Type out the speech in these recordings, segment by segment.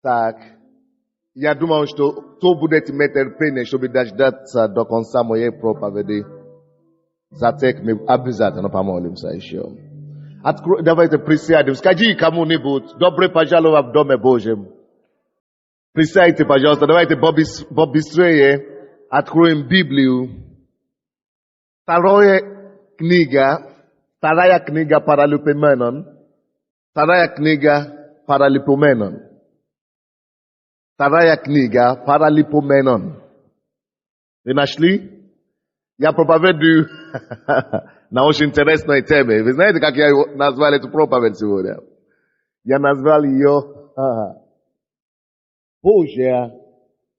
Tak. Ja думаю, что кто будет иметь терпение, чтобы дождаться до конца моей проповеди, за тех мы обязательно помолимся еще. Давайте присядем. Скажи кому-нибудь, добро пожаловать в Доме Божьем. Присядьте, пожалуйста. Давайте побыстрее откроем Библию. Вторая книга Паралипоменон. Вторая книга Паралипоменон. Вторая книга Паралипоменон. Вы нашли? Я проповедую на очень интересной теме. Вы знаете, как я назвал эту проповедь сегодня? Я назвал ее Божья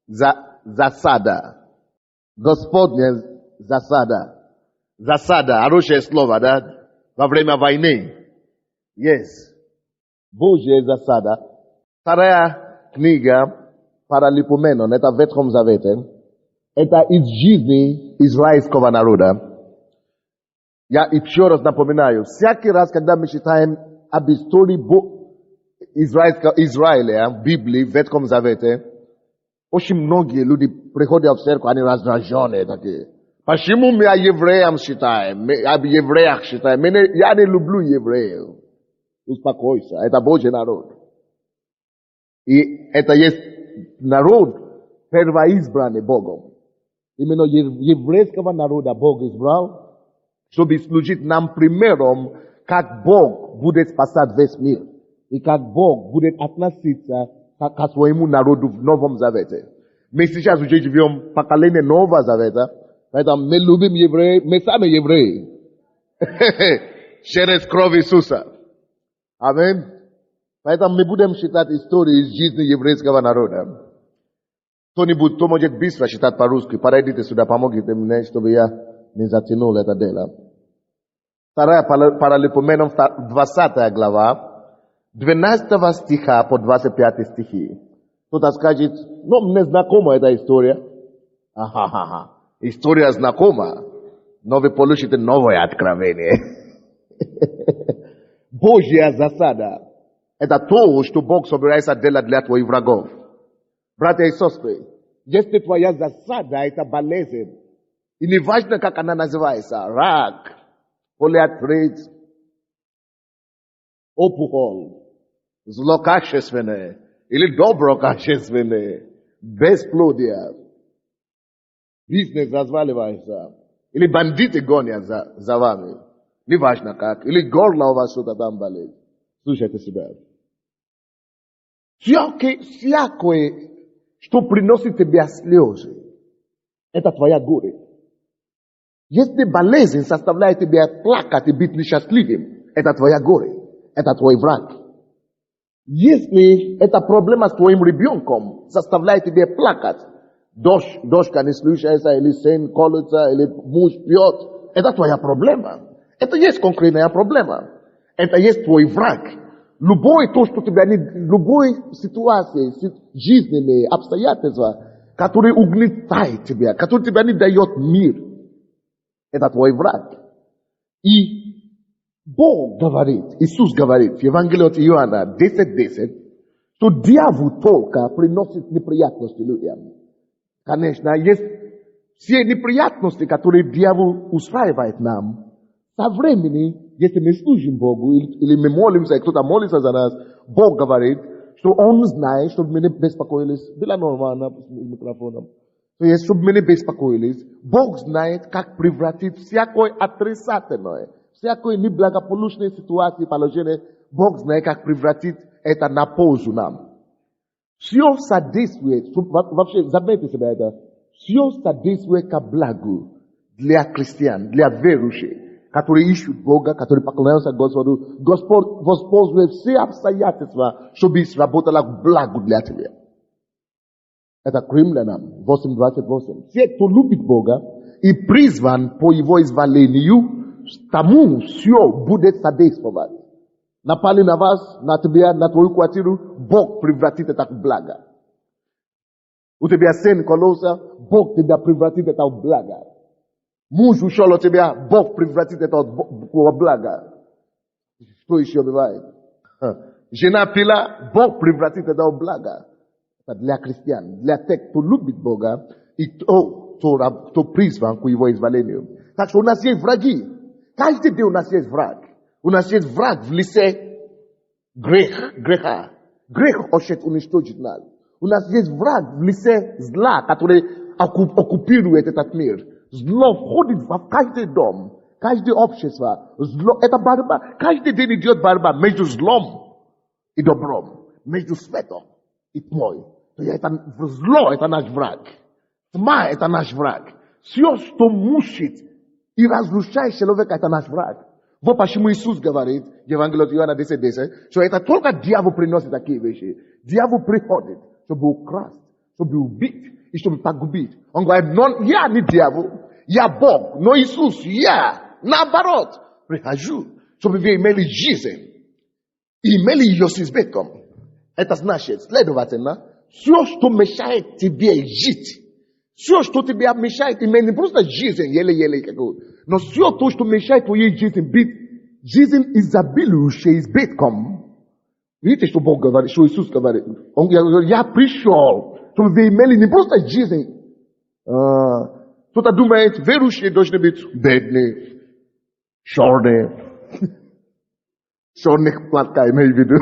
засада. Господня засада. Засада, хорошее слово, да? Во время войны. Yes. Божья засада. Вторая книга Паралипоменон, это в Ветхом Завете. Это из жизни израильского народа. Я еще раз напоминаю, всякий раз, когда мы читаем об истории Израиля в Библии, в Ветхом Завете, очень многие люди приходят в церковь, они раздраженные такие. Почему мы о евреях считаем? Мы об евреях считаем. Я не люблю евреев. Успокойся, это Божий народ. И это есть народ, первоизбранный Богом. Именно еврейского народа Бог избрал, чтобы служить нам примером, как Бог будет спасать весь мир. И как Бог будет относиться к своему народу в Новом Завете. Мы сейчас уже живем в поколении Нового Завета, поэтому мы любим евреев, мы сами евреи. Через кровь Иисуса. Аминь. Поэтому мы будем читать истории из жизни еврейского народа. Кто-нибудь, кто может быстро читать по-русски, подойдите сюда, помогите мне, чтобы я не затянул это дело. Вторая Паралипоменон, 20 глава, 12 стиха по 25 стихи. Кто-то скажет, мне знакома эта история. История знакома, но вы получите новое откровение. Божья засада. Это то, что Бог собирается делать для твоих врагов. Братья и сестры, если твоя засада – это болезнь, и не важно, как она называется, рак, полиартрит, опухоль, злокачественное или доброкачественное, бесплодие, бизнес разваливается, или бандиты гонят за вами, не важно как, или горло у вас что-то там болит. Слушайте себя. Всякое, что приносит тебе слезы, это твоя горе. Если болезнь заставляет тебя плакать и быть несчастливым, это твоя горе, это твой враг. Если эта проблема с твоим ребенком заставляет тебя плакать, дочка не слушается, или сын колется, или муж пьет, это твоя проблема. Это есть конкретная проблема. Это есть твой враг. Любой ситуации, жизненные обстоятельства, которые угнетают тебя, которые тебе не дает мир, это твой враг. И Бог говорит, Иисус говорит в Евангелии от Иоанна 10:10, что дьявол только приносит неприятности людям. Конечно, есть все неприятности, которые дьявол устраивает нам. Со времени, если мы служим Богу, или мы молимся, и кто-то молится за нас, Бог говорит, что Он знает, чтобы мы не беспокоились. Было нормально с микрофоном. То есть, чтобы мы не беспокоились, Бог знает, как превратить всякое отрицательное, всякое неблагополучное ситуации, положение, Бог знает, как превратить это на пользу нам. Все содействует, вообще, заметьте себя это, все содействует ко благу для христиан, для верующих, которые ищут Бога, которые поклоняются Господу. Господь воспользует все обстоятельства, чтобы сработало к благу для тебя. Это к Римлянам 8:28. Все, кто любит Бога и призван по Его изволению, тому все будет содействовать. Напали на вас, на тебя, на твою квартиру, Бог превратит это в благо. У тебя сын кололся, Бог тебя превратит это в благо. Муж ушел от тебя, Бог превратит это в благо. Что еще бывает? Жена пила, Бог превратит это в благо. Это для христиан, для тех, кто любит Бога и кто призван к Его изволению. Так что у нас есть враги. Каждый день у нас есть враг. У нас есть враг в лице греха. Грех хочет уничтожить нас. У нас есть враг в лице зла, который оккупирует этот мир. Зло входит в каждый дом, каждое общество. Зло — это борьба. Каждый день идет борьба между злом и добром, между светом и тьмой. Зло — это наш враг. Тьма — это наш враг. Все, что мучит и разрушает человека, это наш враг. Вот почему Иисус говорит в Евангелии от Иоанна 10:10, что это только дьявол приносит такие вещи. Дьявол приходит, чтобы украсть, чтобы убить и чтобы погубить. Он говорит, я не дьявол, я Бог, но Иисус, я, наоборот, прихожу, чтобы вы имели жизнь и имели ее с избытком. Это значит, следовательно, все, что мешает тебе жить, все, что тебе мешает иметь не просто жизнь, еле-еле какую, но все то, что мешает твоей жизни быть жизнь изобилующей избытком. Видите, что Бог говорит, что Иисус говорит? Он говорит, я пришел, чтобы вы имели не просто жизнь. Кто-то думает, верующие должны быть бедные, черные. Черных платка, имею в виду.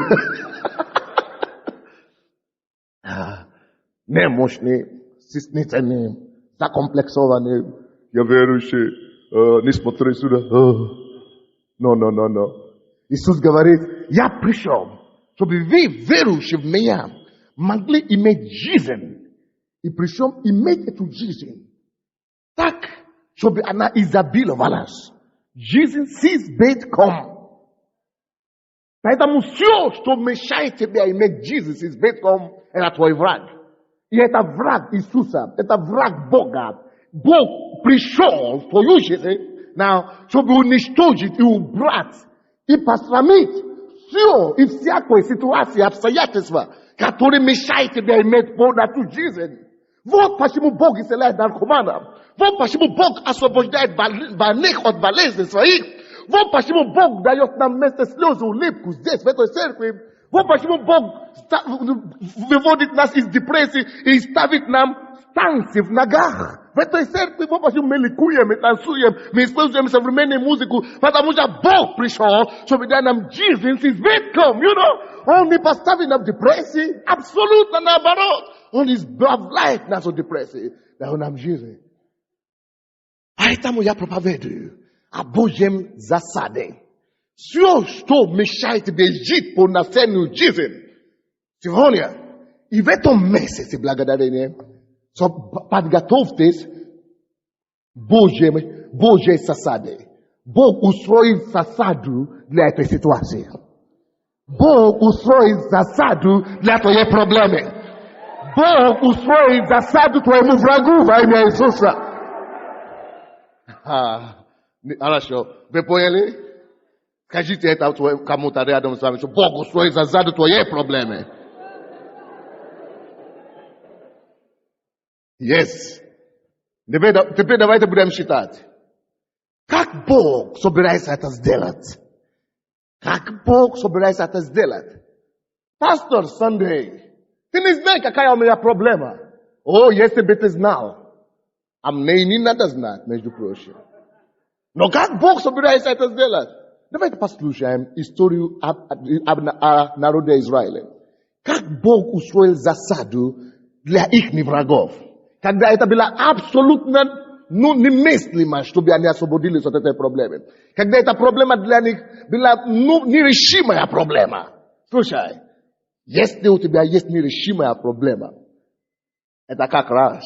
Немощные, стеснительные, закомплексованные. Я верующий, не смотри сюда. Но. Иисус говорит, я пришел, чтобы вы, верующие в меня, могли иметь жизнь. И причем иметь эту жизнь так, чтобы она изобиловалась. Жизнь с избытком. Поэтому все, что мешает тебе иметь жизнь с избытком, это твой враг. И это враг Иисуса, это враг Бога. Бог пришел в твою жизнь, чтобы уничтожить и убрать, и посрамить все и всякую ситуацию, обстоятельства, которые мешают тебе иметь полноту жизни. Вот почему Бог исцеляет наркоманов. Вот почему Бог освобождает больных от болезней своих. Вот почему Бог дает нам вместо слез улыбку здесь, в этой церкви. Вот почему Бог выводит нас из депрессии и ставит нам станции в ногах. В этой церкви, вот почему мы ликуем, мы танцуем, мы используем современную музыку, потому что Бог пришел, чтобы дать нам жизнь с избытком, Он не поставит нам депрессии, абсолютно наоборот. Он избавляет нас от депрессии, дает нам жизнь. Поэтому я проповедую о Божьем засаде. Все, что мешает тебе жить полноценную жизнь, сегодня и в этом месяце благодарения, подготовьтесь Божьей засаде. Бог устроит засаду для этой ситуации. Бог устроит засаду для твоей проблемы. Бог устроит засаду твоему врагу во имя Иисуса. Хорошо. Вы поняли? Скажите это кому-то рядом с вами, что Бог устроит засаду твоей проблемы. Yes. Теперь давайте будем считать. Как Бог собирается это сделать? Как Бог собирается это сделать? Пастор Сандей, ты не знаешь, какая у меня проблема. Если бы ты знал. А мне не надо знать, между прочим. Но как Бог собирается это сделать? Давайте послушаем историю о народе Израиля. Как Бог устроил засаду для их врагов. Когда это было абсолютно немыслимо, чтобы они освободились от этой проблемы. Когда эта проблема для них была нерешимая проблема. Слушай, если у тебя есть нерешимая проблема, это как раз.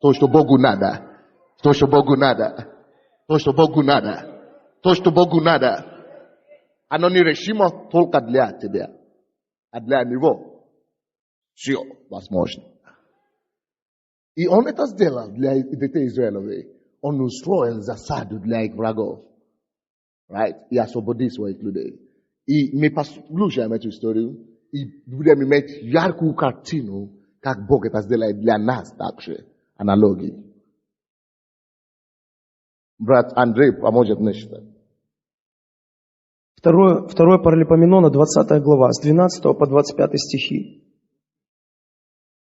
То, что Богу надо. Оно нерешимо только для тебя. А для него все возможно. И он это сделал для детей Израилевых. Он устроил засаду для их врагов. Right? И освободил своих людей. И мы послушаем эту историю. И будем иметь яркую картину, как Бог это сделает для нас также. Аналогии. Брат Андрей поможет мне считать. Второе Паралипоменона, 20 глава, с 12 по 25 стихи.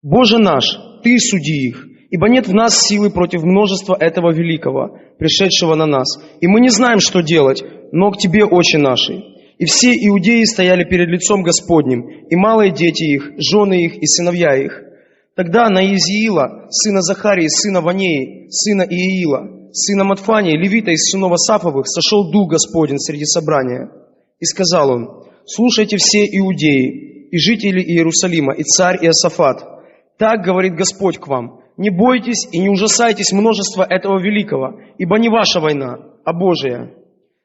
«Боже наш, Ты суди их, ибо нет в нас силы против множества этого великого, пришедшего на нас. И мы не знаем, что делать, но к Тебе, Отче наши. И все иудеи стояли перед лицом Господним, и малые дети их, жены их и сыновья их. Тогда на Иезиила, сына Захарии, сына Ванеи, сына Иеила, сына Матфания, левита из сынов Асафовых, сошел Дух Господень среди собрания. И сказал он: слушайте все иудеи и жители Иерусалима, и царь Иосафат. Так говорит Господь к вам: не бойтесь и не ужасайтесь множества этого великого, ибо не ваша война, а Божия.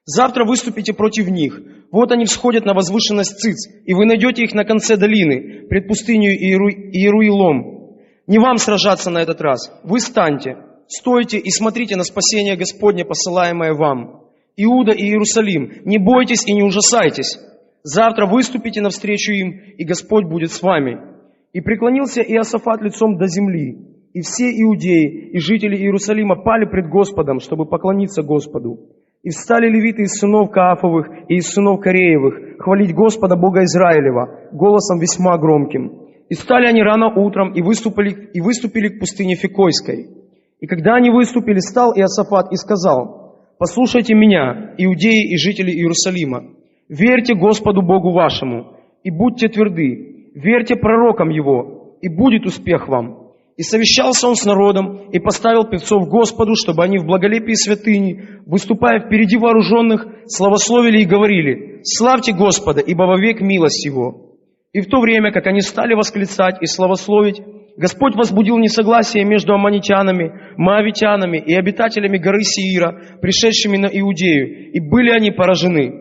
Завтра выступите против них. Вот они всходят на возвышенность Циц, и вы найдете их на конце долины, пред пустыней Иеруилом. Не вам сражаться на этот раз. Вы станьте, стойте и смотрите на спасение Господне, посылаемое вам. Иуда и Иерусалим, не бойтесь и не ужасайтесь. Завтра выступите навстречу им, и Господь будет с вами. И преклонился Иосафат лицом до земли, и все иудеи и жители Иерусалима пали пред Господом, чтобы поклониться Господу. И встали левиты из сынов Каафовых и из сынов Кореевых хвалить Господа Бога Израилева голосом весьма громким. И встали они рано утром и выступили к пустыне Фикойской. И когда они выступили, стал Иосафат и сказал: послушайте меня, иудеи и жители Иерусалима, верьте Господу Богу вашему и будьте тверды, верьте пророкам Его, и будет успех вам. И совещался он с народом, и поставил певцов Господу, чтобы они в благолепии святыни, выступая впереди вооруженных, славословили и говорили: славьте Господа, ибо вовек милость Его. И в то время, как они стали восклицать и славословить, Господь возбудил несогласие между аммонитянами, моавитянами и обитателями горы Сеира, пришедшими на Иудею, и были они поражены.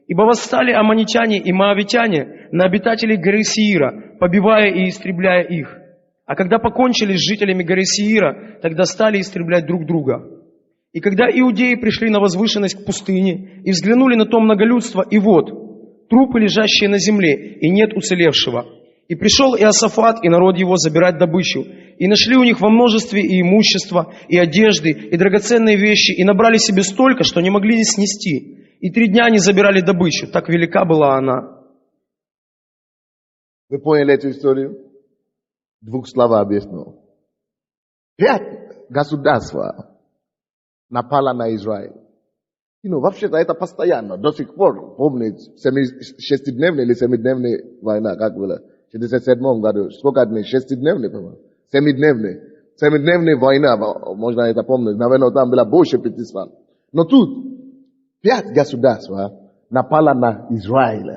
Ибо восстали аммонитяне и моавитяне на обитателей горы Сеира, побивая и истребляя их. А когда покончили с жителями горы Сеира, тогда стали истреблять друг друга. И когда иудеи пришли на возвышенность к пустыне и взглянули на то многолюдство, и вот, трупы, лежащие на земле, и нет уцелевшего. И пришел Иосафат и народ его забирать добычу. И нашли у них во множестве и имущество, и одежды, и драгоценные вещи, и набрали себе столько, что не могли снести. И 3 дня они забирали добычу, так велика была она. Вы поняли эту историю? 2 слова объясню. 5 государств напало на Израиль. Вообще-то это постоянно, до сих пор. Помните, 6-дневная или 7-дневная война, как было? В 1967 году. Сколько дней? 6-дневная, по-моему. 7-дневная. 7-дневная война, можно это помнить. Наверное, там было больше 500. Но тут 5 государств напало на Израиль.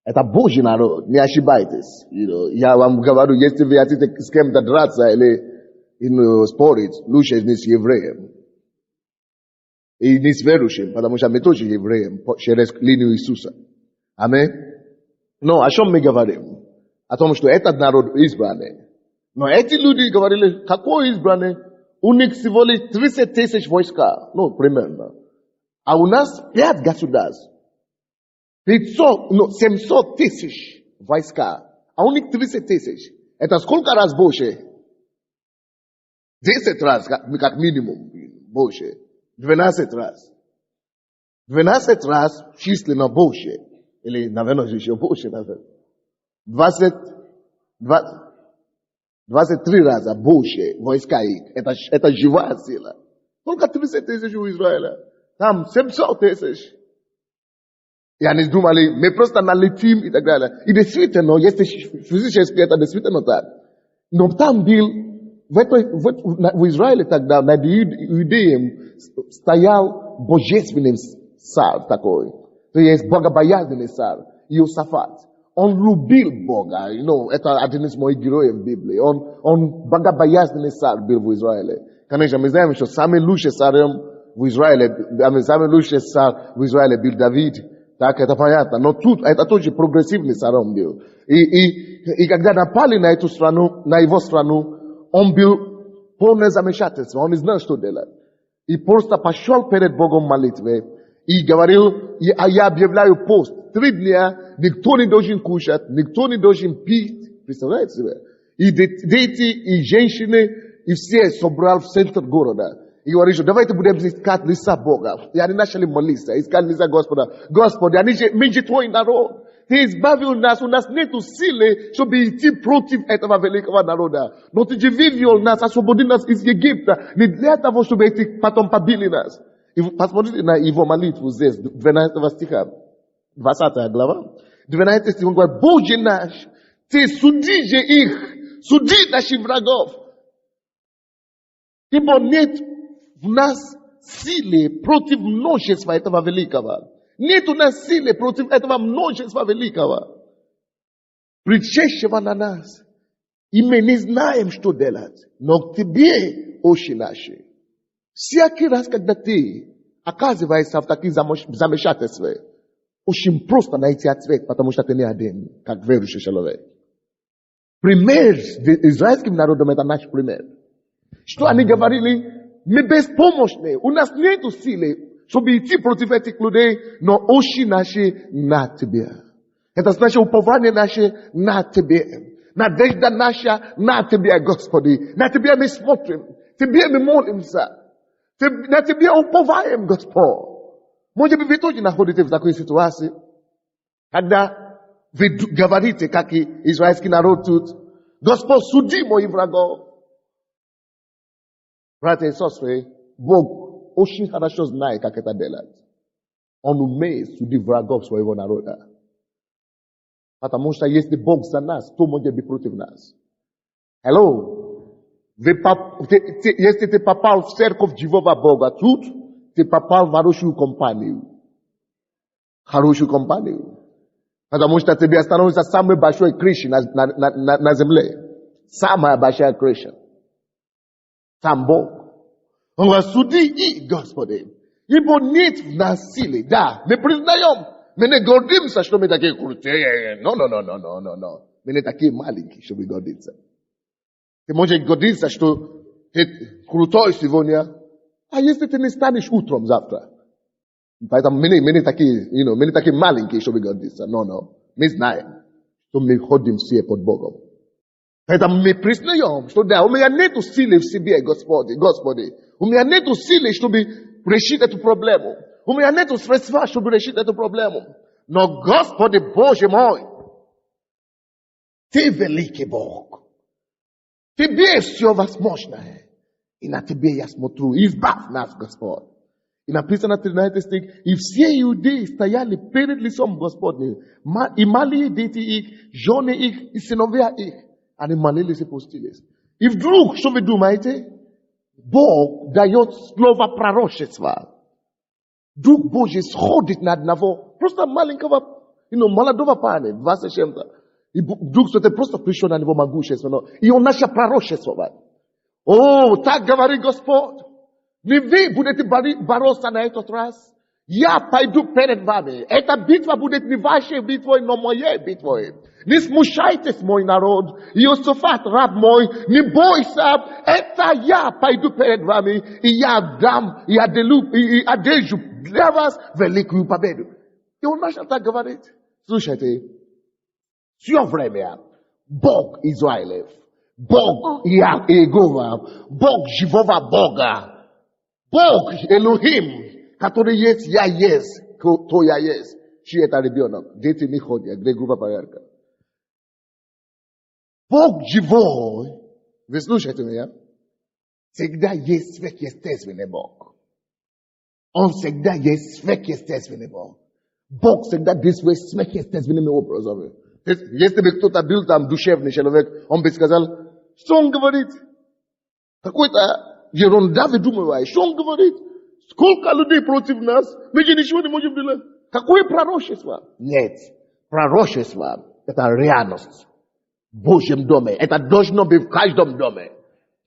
Это Божий народ, не ошибайтесь. Я вам говорю, если вы хотите с кем-то драться или спорить, лучше не с евреем. И не с верующим, потому что мы тоже евреи, через линию Иисуса. Аминь. Но о чем мы говорим? О том, что этот народ избранный. Но эти люди говорили, какой избранный? У них всего лишь 30 тысяч войска. Примерно. А у нас 5 государств. 700 тысяч войска. А у них 30 тысяч. Это сколько раз больше? 10 раз, как минимум, больше. 12 раз. 12 раз численно больше. Или, наверное, еще больше. 23 раза больше войска их. Это живая сила. Только 30 тысяч у Израиля. Там 700 тысяч. И они думали, мы просто налетим и так далее. И действительно, если физически это действительно так. Но там был, в Израиле тогда, над Иудеем, стоял божественный царь такой. То есть богобоязненный царь, Иосафат. Он любил Бога. Это один из моих героев в Библии. Он богобоязненный царь был в Израиле. Конечно, мы знаем, что самый лучший царем в Израиле, самый лучший царь в Израиле был Давид. Так, это понятно. Но тут это тоже прогрессивный царем был. И когда напали на эту страну, на его страну, он был полное замешательство. Он не знал, что делать. И просто пошел перед Богом молитве и говорил, я объявляю пост. 3 дня никто не должен кушать, никто не должен пить. Представляете себе? И дети, и женщины, и все собрал в центр города. И говорит, что давайте будем искать лица Бога. И они начали молиться, искать лица Господа. Господи, мы же твой народ. Ты избавил нас, у нас нету силы, чтобы идти против этого великого народа. Но ты же вывел нас, освободил нас из Египта, не для того, чтобы эти потом побили нас. И посмотрите на его молитву здесь, 12 стиха, 20 глава. 12 стих, он говорит, Боже наш, ты суди же их, суди наших врагов. Ибо нет в нас силы против множества этого великого. Нет у нас силы против этого множества великого, пришедшего на нас. И мы не знаем, что делать. Но к тебе, очи наши. Всякий раз, когда ты оказываешься в таких замешательствах, очень просто найти ответ, потому что ты не один, как верующий человек. Пример с израильским народом — это наш пример. Что они говорили? Мы беспомощны, у нас нет силы, чтобы идти против этих людей, но очи наши на тебе. Это значит, упование наше на тебе. Надежда наша на тебе, Господи. На тебе мы смотрим, тебе мы молимся. На тебе уповаем, Господь. Может быть, вы тоже находитесь в такой ситуации, когда вы говорите, как и израильский народ тут, Господь, суди моих врагов. Братья и сестры, Бог очень хорошо знает, как это делать. Он умеет судить врагов своего народа. Потому что если Бог за нас, кто может быть против нас? Hello? Если ты попал в церковь живого Бога тут, ты попал в хорошую компанию. Хорошую компанию. Потому что тебе становится самой большой крышей на земле. Самая большая крыша. Сам Бог. Он говорит, суди их, Господи. Ибо нет в нас силы. Да, мы признаем. Мы не гордимся, что мы такие крутые. Но. Мы не такие маленькие, чтобы гордиться. Ты можешь гордиться, что ты крутой сегодня, а если ты не станешь утром завтра. Поэтому мы не такие маленькие, чтобы гордиться. Но. Мы знаем, что мы ходим все под Богом. Поэтому мы признаем, что да, у меня нету силы в себе, Господи. У меня нету силы, чтобы решить эту проблему. У меня нету средства, чтобы решить эту проблему. Но, Господи, Боже мой, Ты великий Бог. Тебе все возможное. И на Тебе я смотрю. Избавь нас, Господь. И написано 13 стих. И все иудеи стояли перед лицом Господним. И малые дети их, жены их и сыновья их. Они молились и постились. И вдруг, что вы думаете? Бог дает слово пророчества. Дух Божий сходит на одного, просто маленького, молодого парня, 20 с чем-то. И Дух Святой просто пришел на него могущественно. И он начал пророчествовать. О, так говорит Господь. Не вы будете бороться на этот раз. Я пойду перед вами. Эта битва будет не вашей битвой, но моей битвой. Не смущайтесь, мой народ. Иосафат, раб мой, не бойся. Это я пойду перед вами. И я дам, и одежу для вас великую победу. И он начал так говорить. Слушайте, все время Бог Израилев, Бог Иегова, Бог живого Бога, Бог Элохим, который есть, я есть, кто я есть. Чей это ребенок? Дети не ходят, где группа порядка. Бог живой, вы слушаете меня? Всегда есть сверхъестественный Бог. Он всегда есть сверхъестественный Бог. Бог всегда действует сверхъестественными образами. Если бы кто-то был там душевный человек, он бы сказал, что он говорит? Какой-то ерунда выдумывает. Что он говорит? Сколько людей против нас? Мы же ничего не можем делать. Какое пророчество? Нет. Пророчество – это реальность. В Божьем доме. Это должно быть в каждом доме.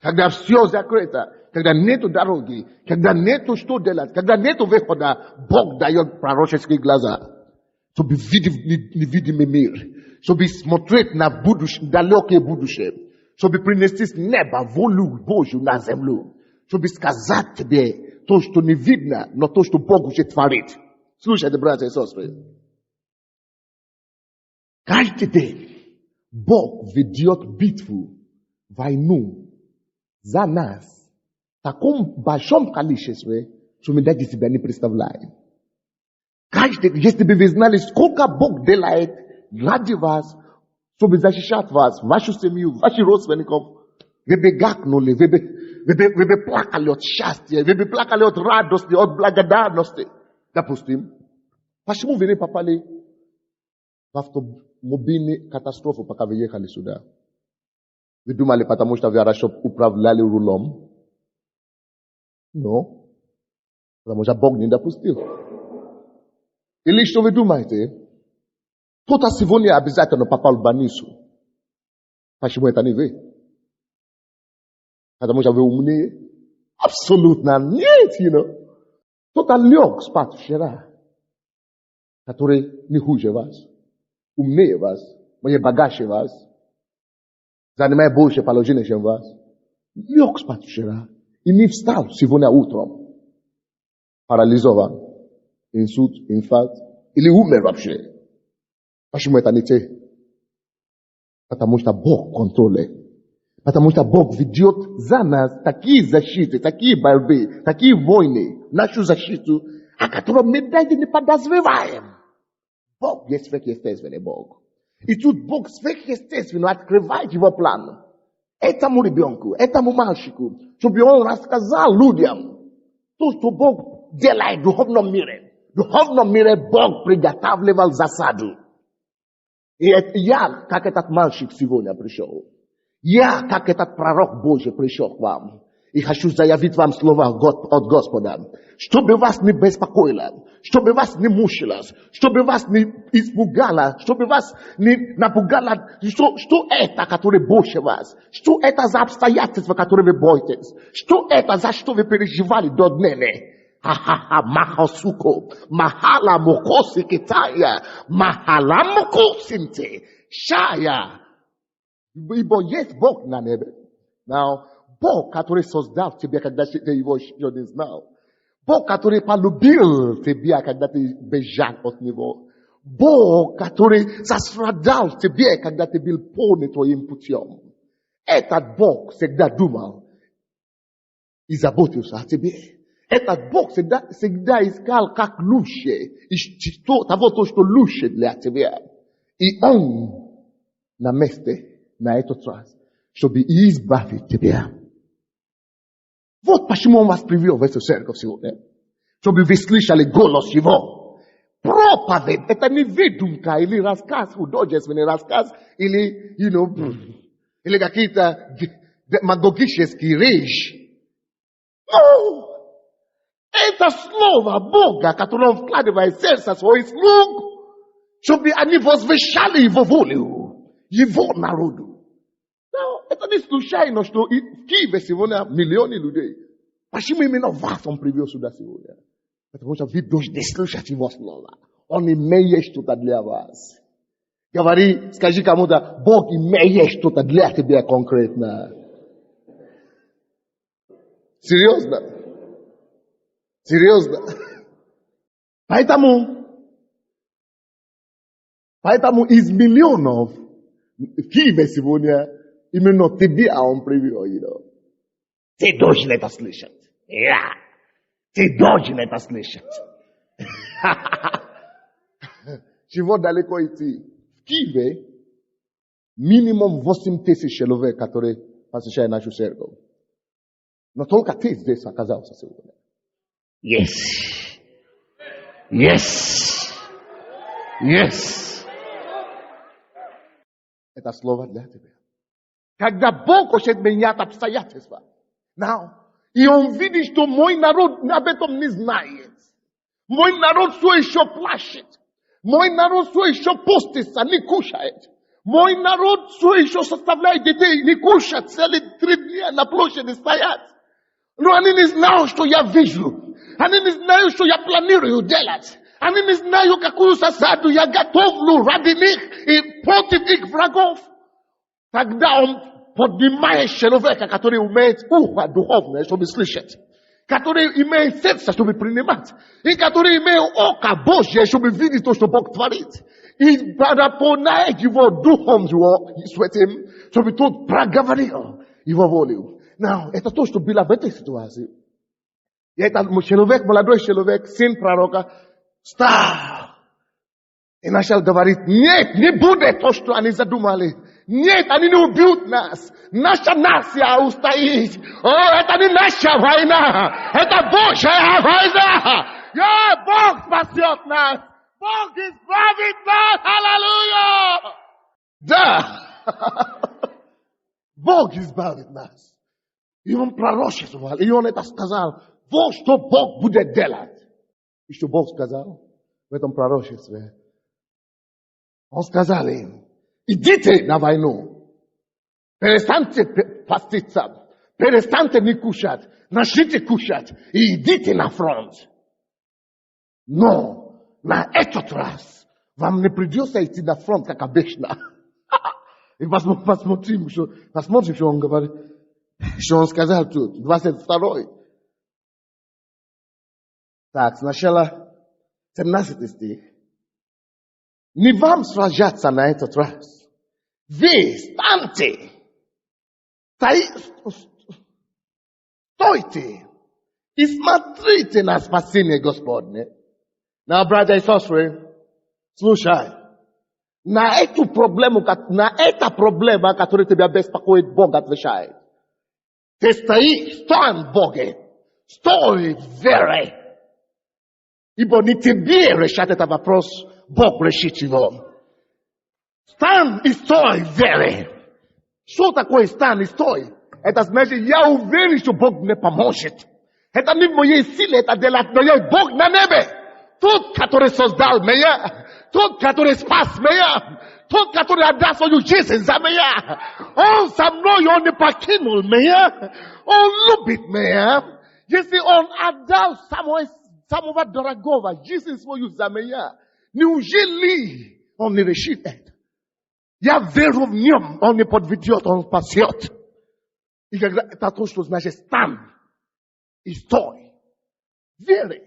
Когда все закрыто, когда нету дороги, когда нету что делать, когда нету выхода, Бог дает пророческие глаза, чтобы видеть невидимый мир, чтобы смотреть на будущее, далекое будущее, чтобы принести с неба волю Божью на землю, чтобы сказать тебе то, что не видно, но то, что Бог уже творит. Слушайте, братья и сестры. Каждый день Бог ведет битву, войну за нас, Таком большом количестве, что мы даже себя не представляем. Если бы вы знали, сколько Бог делает ради вас, чтобы защищать вас, вашу семью, ваших родственников, вы бы гакнули, вы бы плакали от счастья, вы бы плакали от радости, от благодарности. Допустим, почему вы не попали в автомобильную катастрофу, пока вы ехали сюда? Вы думали, потому что вы хорошо управляли рулем? Но, потому что Бог не допустил. Или что вы думаете? Кто-то сегодня обязательно попал в больницу. Почему это не вы? Потому что вы умнее? Абсолютно нет, Кто-то лег спать вчера, который не хуже вас, умнее вас, богаче вас, занимает больше положения, чем вас. Лег спать вчера и не встал сегодня утром. Парализован, инсульт, инфаркт или умер вообще. Почему это не те? Потому что Бог контролирует. Потому что Бог ведет за нас такие защиты, такие борьбы, такие войны, нашу защиту, о которой мы даже не подозреваем. Бог есть сверхъестественный Бог. И тут Бог сверхъестественно открывает его план. Этому ребенку, этому мальчику, чтобы он рассказал людям то, что Бог делает в духовном мире. В духовном мире Бог приготавливал засаду. И я, как этот мальчик сегодня пришел. Я, как этот пророк Божий, пришел к вам. И хочу заявить вам слова от Господа. Чтобы вас не беспокоило, чтобы вас не мучило, чтобы вас не испугало, чтобы вас не напугало, что это, которое больше вас, что это за обстоятельства, которые вы боитесь, что это, за что вы переживали до дней. Ха-ха-ха, махасуко, махала мукоси китая, махала мукосинте, шая. Ибо есть Бог на небе. Now, Бог, который создал тебя, когда ты его еще не знал. Бог, который полюбил тебя, когда ты бежал от него. Бог, который сострадал тебе, когда ты был полный твоим путем. Этот Бог всегда думал и заботился о тебе. Этот Бог всегда искал как лучше, того, что лучше для тебя. И Он на месте, на этот раз, чтобы избавить тебя. Вот почему Он вас привел в эту церковь сегодня. Чтобы вы слышали голос Его. Проповедь, это не выдумка или рассказ, художественный рассказ, или, или какие-то демагогические речи. No! Это слово Бога, которое Он вкладывает в сердце своих слуг, чтобы они возвещали Его волю, Его народу. Но это не случайно, что в Киеве сегодня миллионы людей. Почему именно вас Он привел сюда сегодня? Потому что вы должны слушать Его слово. Он имеет что-то для вас. Говори, скажи кому-то, Бог имеет что-то для тебя конкретно. Серьезно? Серьезно. Поэтому из миллионов в Киеве сегодня именно тебе Он привел. Ты должен это слышать. Ты должен это слышать. Чего далеко идти? В Киеве минимум 8 тысяч человек, которые посещают нашу церковь. Но только ты здесь оказался сегодня. Yes. Yes. Yes. Это слово для тебя. Когда Бог хочет менять обстоятельства. Now, и Он видит, что мой народ об этом не знает. Мой народ все еще плачет. Мой народ все еще постится, не кушает. Мой народ все еще составляет детей, не кушает. Целые 3 дня на площади стоят. Но они не знают, что я вижу. Они не знают, что я планирую делать. Они не знают, какую засаду я готовлю ради них и против их врагов. Тогда Он поднимает человека, который имеет ухо духовное, чтобы слышать. Который имеет сердце, чтобы принимать. И который имеет око Божье, чтобы видеть то, что Бог творит. И наполняет его духом его святым, чтобы тот проговорил его волю. Now, это то, что было в этой ситуации. И этот человек, молодой человек, сын пророка, встал и начал говорить: нет, не будет то, что они задумали. Нет, они не убьют нас. Наша нация устоит. О, это не наша война. Это Божья война. Бог спасет нас. Бог избавит нас. Аллилуйя. Да. Бог избавит нас. И он пророчествовал. И он это сказал. Вот что Бог будет делать. И что Бог сказал в этом пророчестве? Он сказал им: идите на войну. Перестаньте поститься. Перестаньте не кушать. Начните кушать. И идите на фронт. Но на этот раз вам не придется идти на фронт, как обычно. И посмотрим, что он говорит. Что он сказал тут. 22. Так, сначала 17 стих. Не вам сражаться на этот раз. Вы станьте. Стойте. И смотрите на спасение Господне. На, братья и сестры, слушай. На эту проблему, которая тебя беспокоит, Бог отвечает. Ты стоишь, стой в Боге. Стой в вере. Ибо не тебе решать этот вопрос, Бог решит его. Стань и стой в вере. Что такое стань и стой? Это значит, я уверен, что Бог мне поможет. Это не в моей силе, это делать, но есть Бог на небе. Тот, который создал меня. Тот, который спас меня. Тот, который отдал свою жизнь за меня. Он со мной, он не покинул меня. Он любит меня. Если он отдал самого дорогого жизнь свою за меня, неужели он не решит это? Я верю в нем, он не подведет, он спасет. И когда это то, что значит стань и стой. Веры.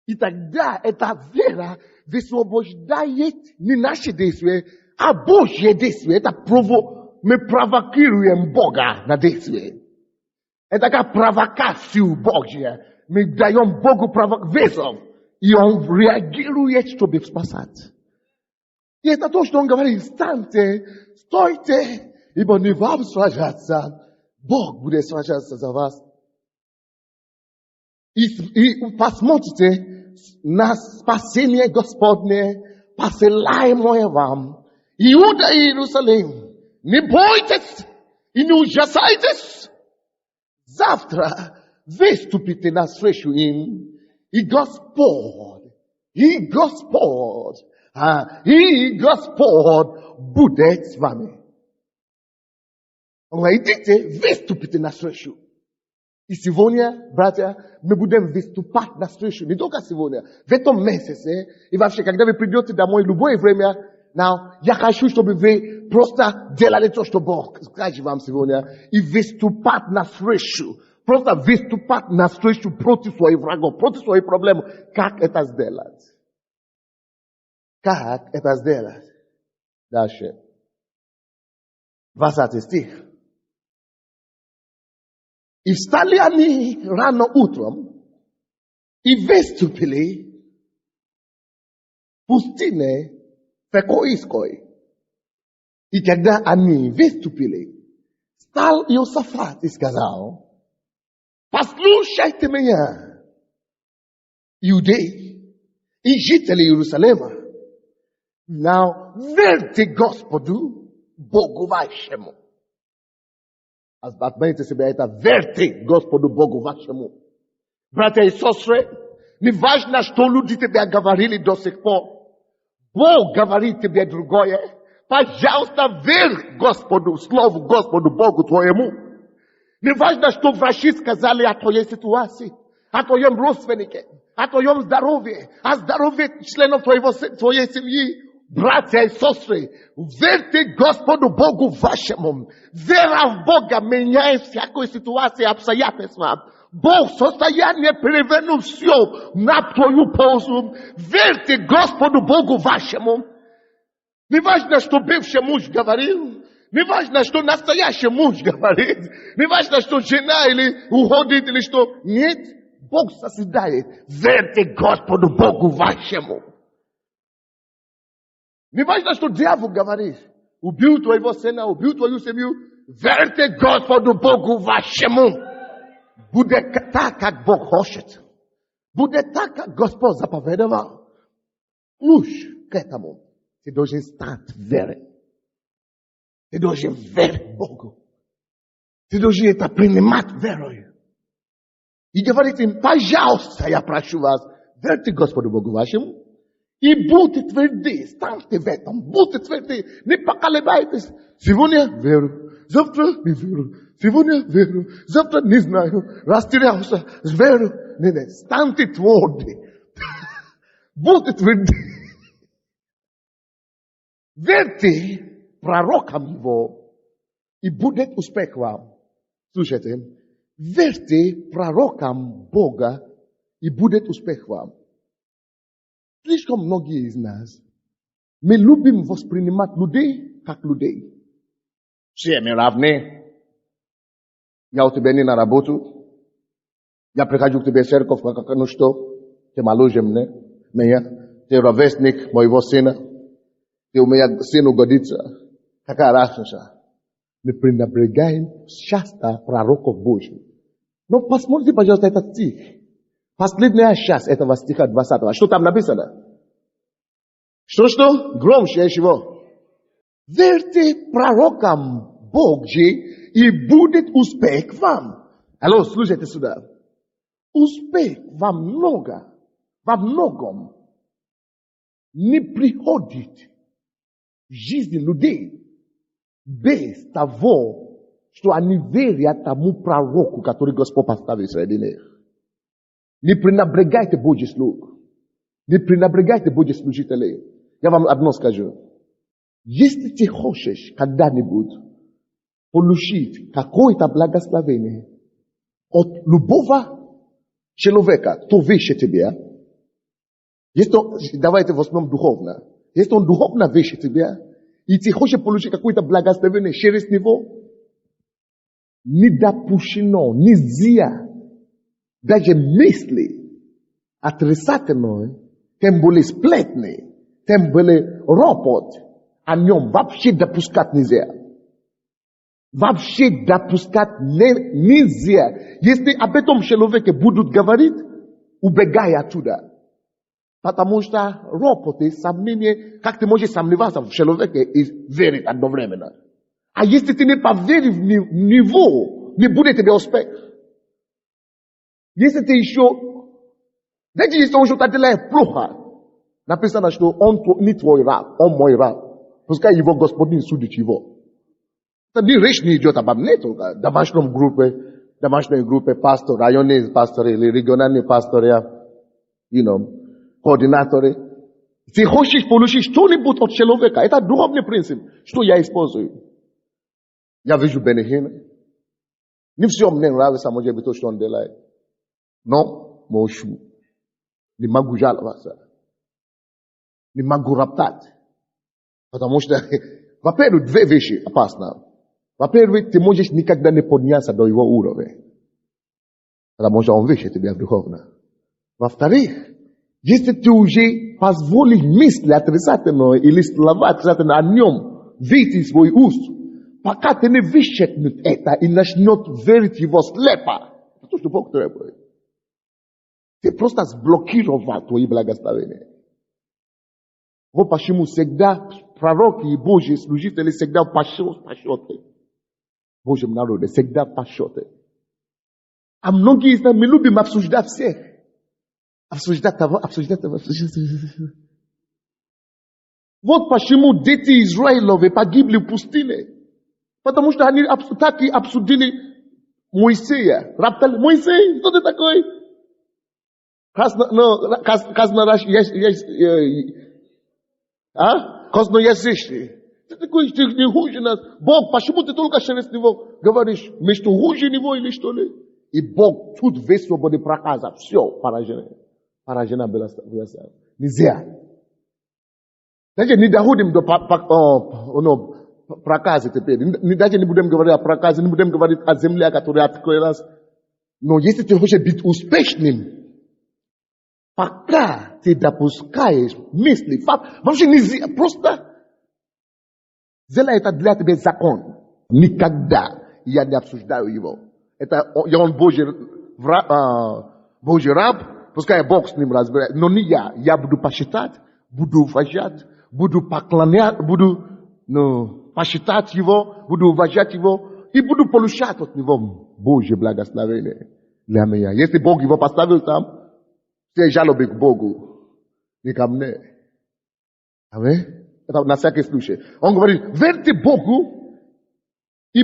И тогда эта вера высвобождает не наши действия, а Божье действие. Это мы провокируем Бога на действие. Это как провокацию Божью. Мы даем Богу вызов, и Он реагирует, чтобы спасать. И это то, что Он говорит: встаньте, стойте, ибо не вам сражаться, Бог будет сражаться за вас. И посмотрите на спасение Господне, посылаемое вам. Иуда и Иерусалим, не бойтесь и не ужасайтесь. Завтра выступите навстречу им, и Господь будет с вами. Идите, выступите навстречу. И сегодня, братья, мы будем выступать навстречу. Не только сегодня, в этом месяце. И вообще, когда вы придете домой, любое время, я хочу, чтобы вы просто делали то, что Бог скажет вам сегодня. И выступать навстречу. Просто выступать навстречу против своих врагов, против своих проблем. Как это сделать? Как это сделать? Дальше. 20 стих. И встали они рано утром и выступили в пустыне Фекоийской. И когда они выступили, стал Иосафат и сказал: послушайте меня, иудеи и жители Иерусалима. Верьте Господу, Богу вашему. Отметьте себе это: верьте Господу Богу вашему. Братья и сестры, не важно, что люди тебе говорили до сих пор. Бог говорит тебе другое. Пожалуйста, верь Господу, Слову Господу Богу твоему. Не важно, что врачи сказали о твоей ситуации, о твоем родственнике, о твоем здоровье, о здоровье членов твоей семьи. Братья и сестры, верьте Господу Богу вашему. Вера в Бога меняет всякую ситуацию и обстоятельства. Бог в состоянии перевернуть все на твою пользу. Верьте Господу Богу вашему. Не важно, что бывший муж говорил. Неважно, что настоящий муж говорит. Неважно, что жена или уходит, или что. Нет, Бог созидает. Верьте Господу Богу вашему. Неважно, что дьявол говорит. Убил твоего сына, убил твою семью. Верьте Господу Богу вашему. Будет так, как Бог хочет. Будет так, как Господь заповедовал. Ключ к этому. Ты должен стать верой. Ты должен верить Богу. Ты должен это принимать верой. И говорить им, пожалуйста, я прошу вас, верьте Господу Богу вашему. И будьте тверды, станьте в этом, будьте тверды, не поколебайтесь. Сегодня верю, завтра не верю, сегодня верю, завтра не знаю, растерялся, верю. Не, станьте тверды. Будьте тверды. Верьте пророкам его, и будет успех вам. Слушайте, верьте пророкам Бога, и будет успех вам. Слишком многие из нас, мы любим воспринимать людей как людей. Все мы равны. Я у тебя не на работу. Я прихожу к тебе в церковь, как ну что, ты малужи мне, ты ровесник моего сына, ты у меня сыну годится. Какая разница? Не пренебрегаем часто пророков Божьих. Но посмотрите, пожалуйста, этот стих. Последняя часть этого стиха 20. Что там написано? Что? Громче еще. Верьте пророкам Божьим, и будет успех вам. Алло, слушайте сюда. Успех во многом не приходит в жизни людей без того, что они верят тому пророку, который Господь поставил среди них. Не пренебрегайте Божий слуг. Не пренебрегайте Божьи служителей. Я вам одно скажу. Если ты хочешь когда-нибудь получить какое-то благословение от любого человека, кто выше тебя, если давайте возьмем духовно, если он духовно выше тебя, и ты хочешь получить какое-то благословение через него, не допущено, нельзя даже мысли отрицательные, тем более сплетни, тем более ропот о нем вообще допускать нельзя. Вообще допускать нельзя. Если об этом человеке будут говорить, убегай оттуда. Потому что ропот и сомнение, как ты можешь сомневаться в человеке и верить одновременно. А если ты не поверишь в него, не будет тебе успех. Если ты еще, знаете, если он что-то делает плохо, написано, что он не твой раб, он мой раб. Пускай его господин судит его. Это не речь не идет обо мне только. В домашней группе пастор, районные пасторы или региональные пасторы, координаторы. Ты хочешь получить что-нибудь от человека. Это духовный принцип, что я использую. Я вижу бенефиты. Не все мне нравится, может быть, то, что он делает. Но, мошу. Не могу жаловаться. Не могу роптать. Потому что, во-первых, две вещи опасны. Во-первых, ты можешь никогда не подняться до его уровня. Потому что он выше тебя духовно. Во-вторых, если ты уже позволишь мысли отрицательные или слова отрицательные о нем выйти из свой уст, пока ты не вычеркнешь это и начнет верить его слепо, это то, что Бог требует. Ты просто сблокировал твои благословения. Вот почему всегда пророки и Божьи служители всегда пашоты. В Божьем народе всегда пашоты. А многие из нас мы любим обсуждать всех. Обсуждать того. Вот почему дети Израилевы погибли в пустыне. Потому что они так и обсудили Моисея. Моисей, что ты такой? Косноязычный. Ты такой, ты не хуже нас. Бог, почему ты только через него говоришь? Мы что, хуже него или что ли? И Бог тут весь свободы проказа. Все, поражено. Поражена была. Нельзя. Значит, не доходим до проказы теперь. Даже не будем говорить о проказе, не будем говорить о земле, которая открылась. Но если ты хочешь быть успешным, пока ты допускаешь мысли, вообще нельзя, просто сделай это для тебя закон. Никогда я не обсуждаю его. Это он Божий раб, пускай Бог с ним разбирает, но не я. Я буду посчитать, буду уважать, буду поклонять, буду посчитать его, буду уважать его и буду получать от него Божье благословение для меня. Если Бог его поставил там, все жалобы к Богу, не ко мне. Аминь? Это на всякий случай. Он говорит, верьте Богу, и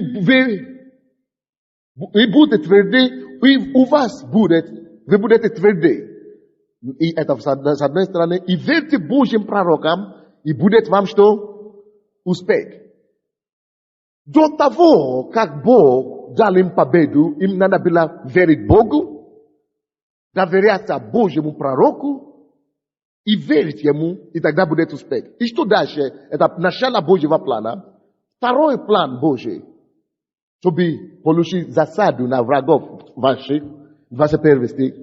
будете тверды, и у вас будет, вы будете тверды. И это с одной стороны. И верьте Божьим пророкам, и будет вам что? Успех. До того, как Бог дал им победу, им надо было верить Богу, доверяться Божьему пророку и верить Ему, и тогда будет успех. И что дальше? Это начало Божьего плана. Второй план Божий, чтобы получить засаду на врагов ваших, 21 стих.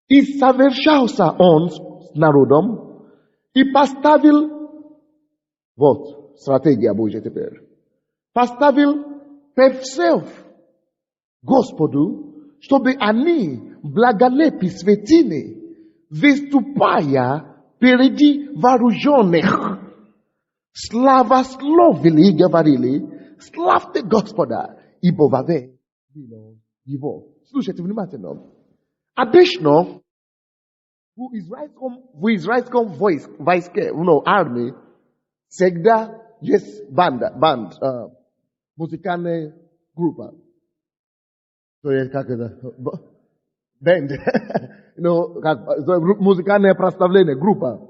И совершался он с народом, и поставил, вот, стратегия Божья теперь, поставил певцев Господу, чтобы они благолепи святыни, выступая впереди вооруженных, славословили, говорили, славьте Господа, ибо вовек было его. Слушайте внимательно. Обычно в израильском войске, армии, всегда есть музыкальная группа. То есть, как это? Бенд. Музыкальное прославление, группа.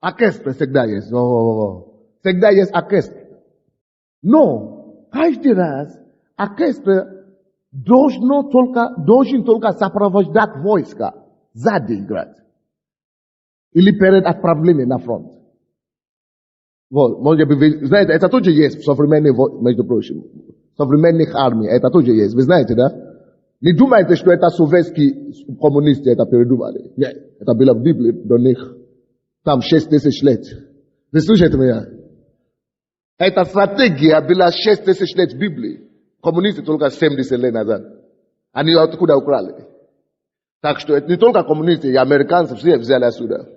Оркестр всегда есть. Всегда есть оркестр. Но каждый раз оркестр должен только сопровождать войска, сзади играть. Или перед отправлением на фронт. Вот, может быть, вы знаете, это тоже есть в современных, между прочим, в современных армиях, это тоже есть, вы знаете, да? Не думайте, что это советские коммунисты это передумали. Нет, это было в Библии до них. Там 6000 лет. Вы слушаете меня? Эта стратегия была 6000 лет в Библии. Коммунисты только 70 лет назад. Они откуда украли. Так что это не только коммунисты, и американцы все взяли отсюда.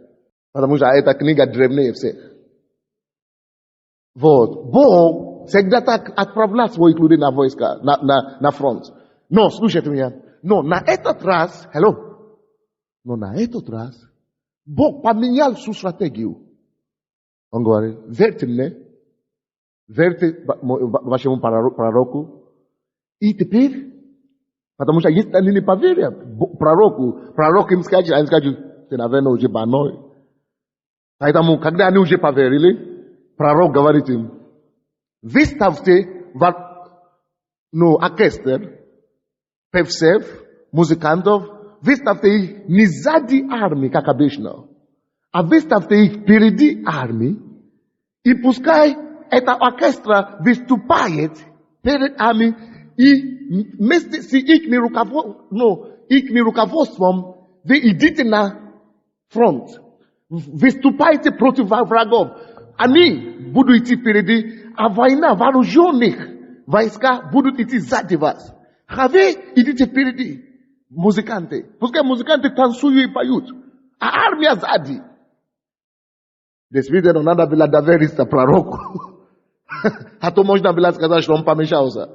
Потому что эта книга древняя всех. Вот. Бог всегда так отправлял своих людей на войска, на фронт. Но, слушайте меня, но на этот раз, Бог поменял всю стратегию. Он говорит, верьте мне, верьте вашему пророку, и теперь, потому что если они не поверят пророк им скажет, они скажут, ты, наверное, уже больной. Поэтому, когда они уже поверили, пророк говорит им, выставьте оркестр, певцев, музыкантов, выставьте их не сзади армии, как обычно, а выставьте их впереди армии, и пускай эта оркестра выступает перед армией, и вместе с их руководством вы идите на фронт, выступайте против врагов. Они будут идти впереди, а война вооруженных войска будут идти сзади вас. А вы идите впереди, музыканты. Пускай музыканты танцуют и поют, а армия сзади. Действительно, надо было довериться пророку. А то можно было сказать, что он помешался.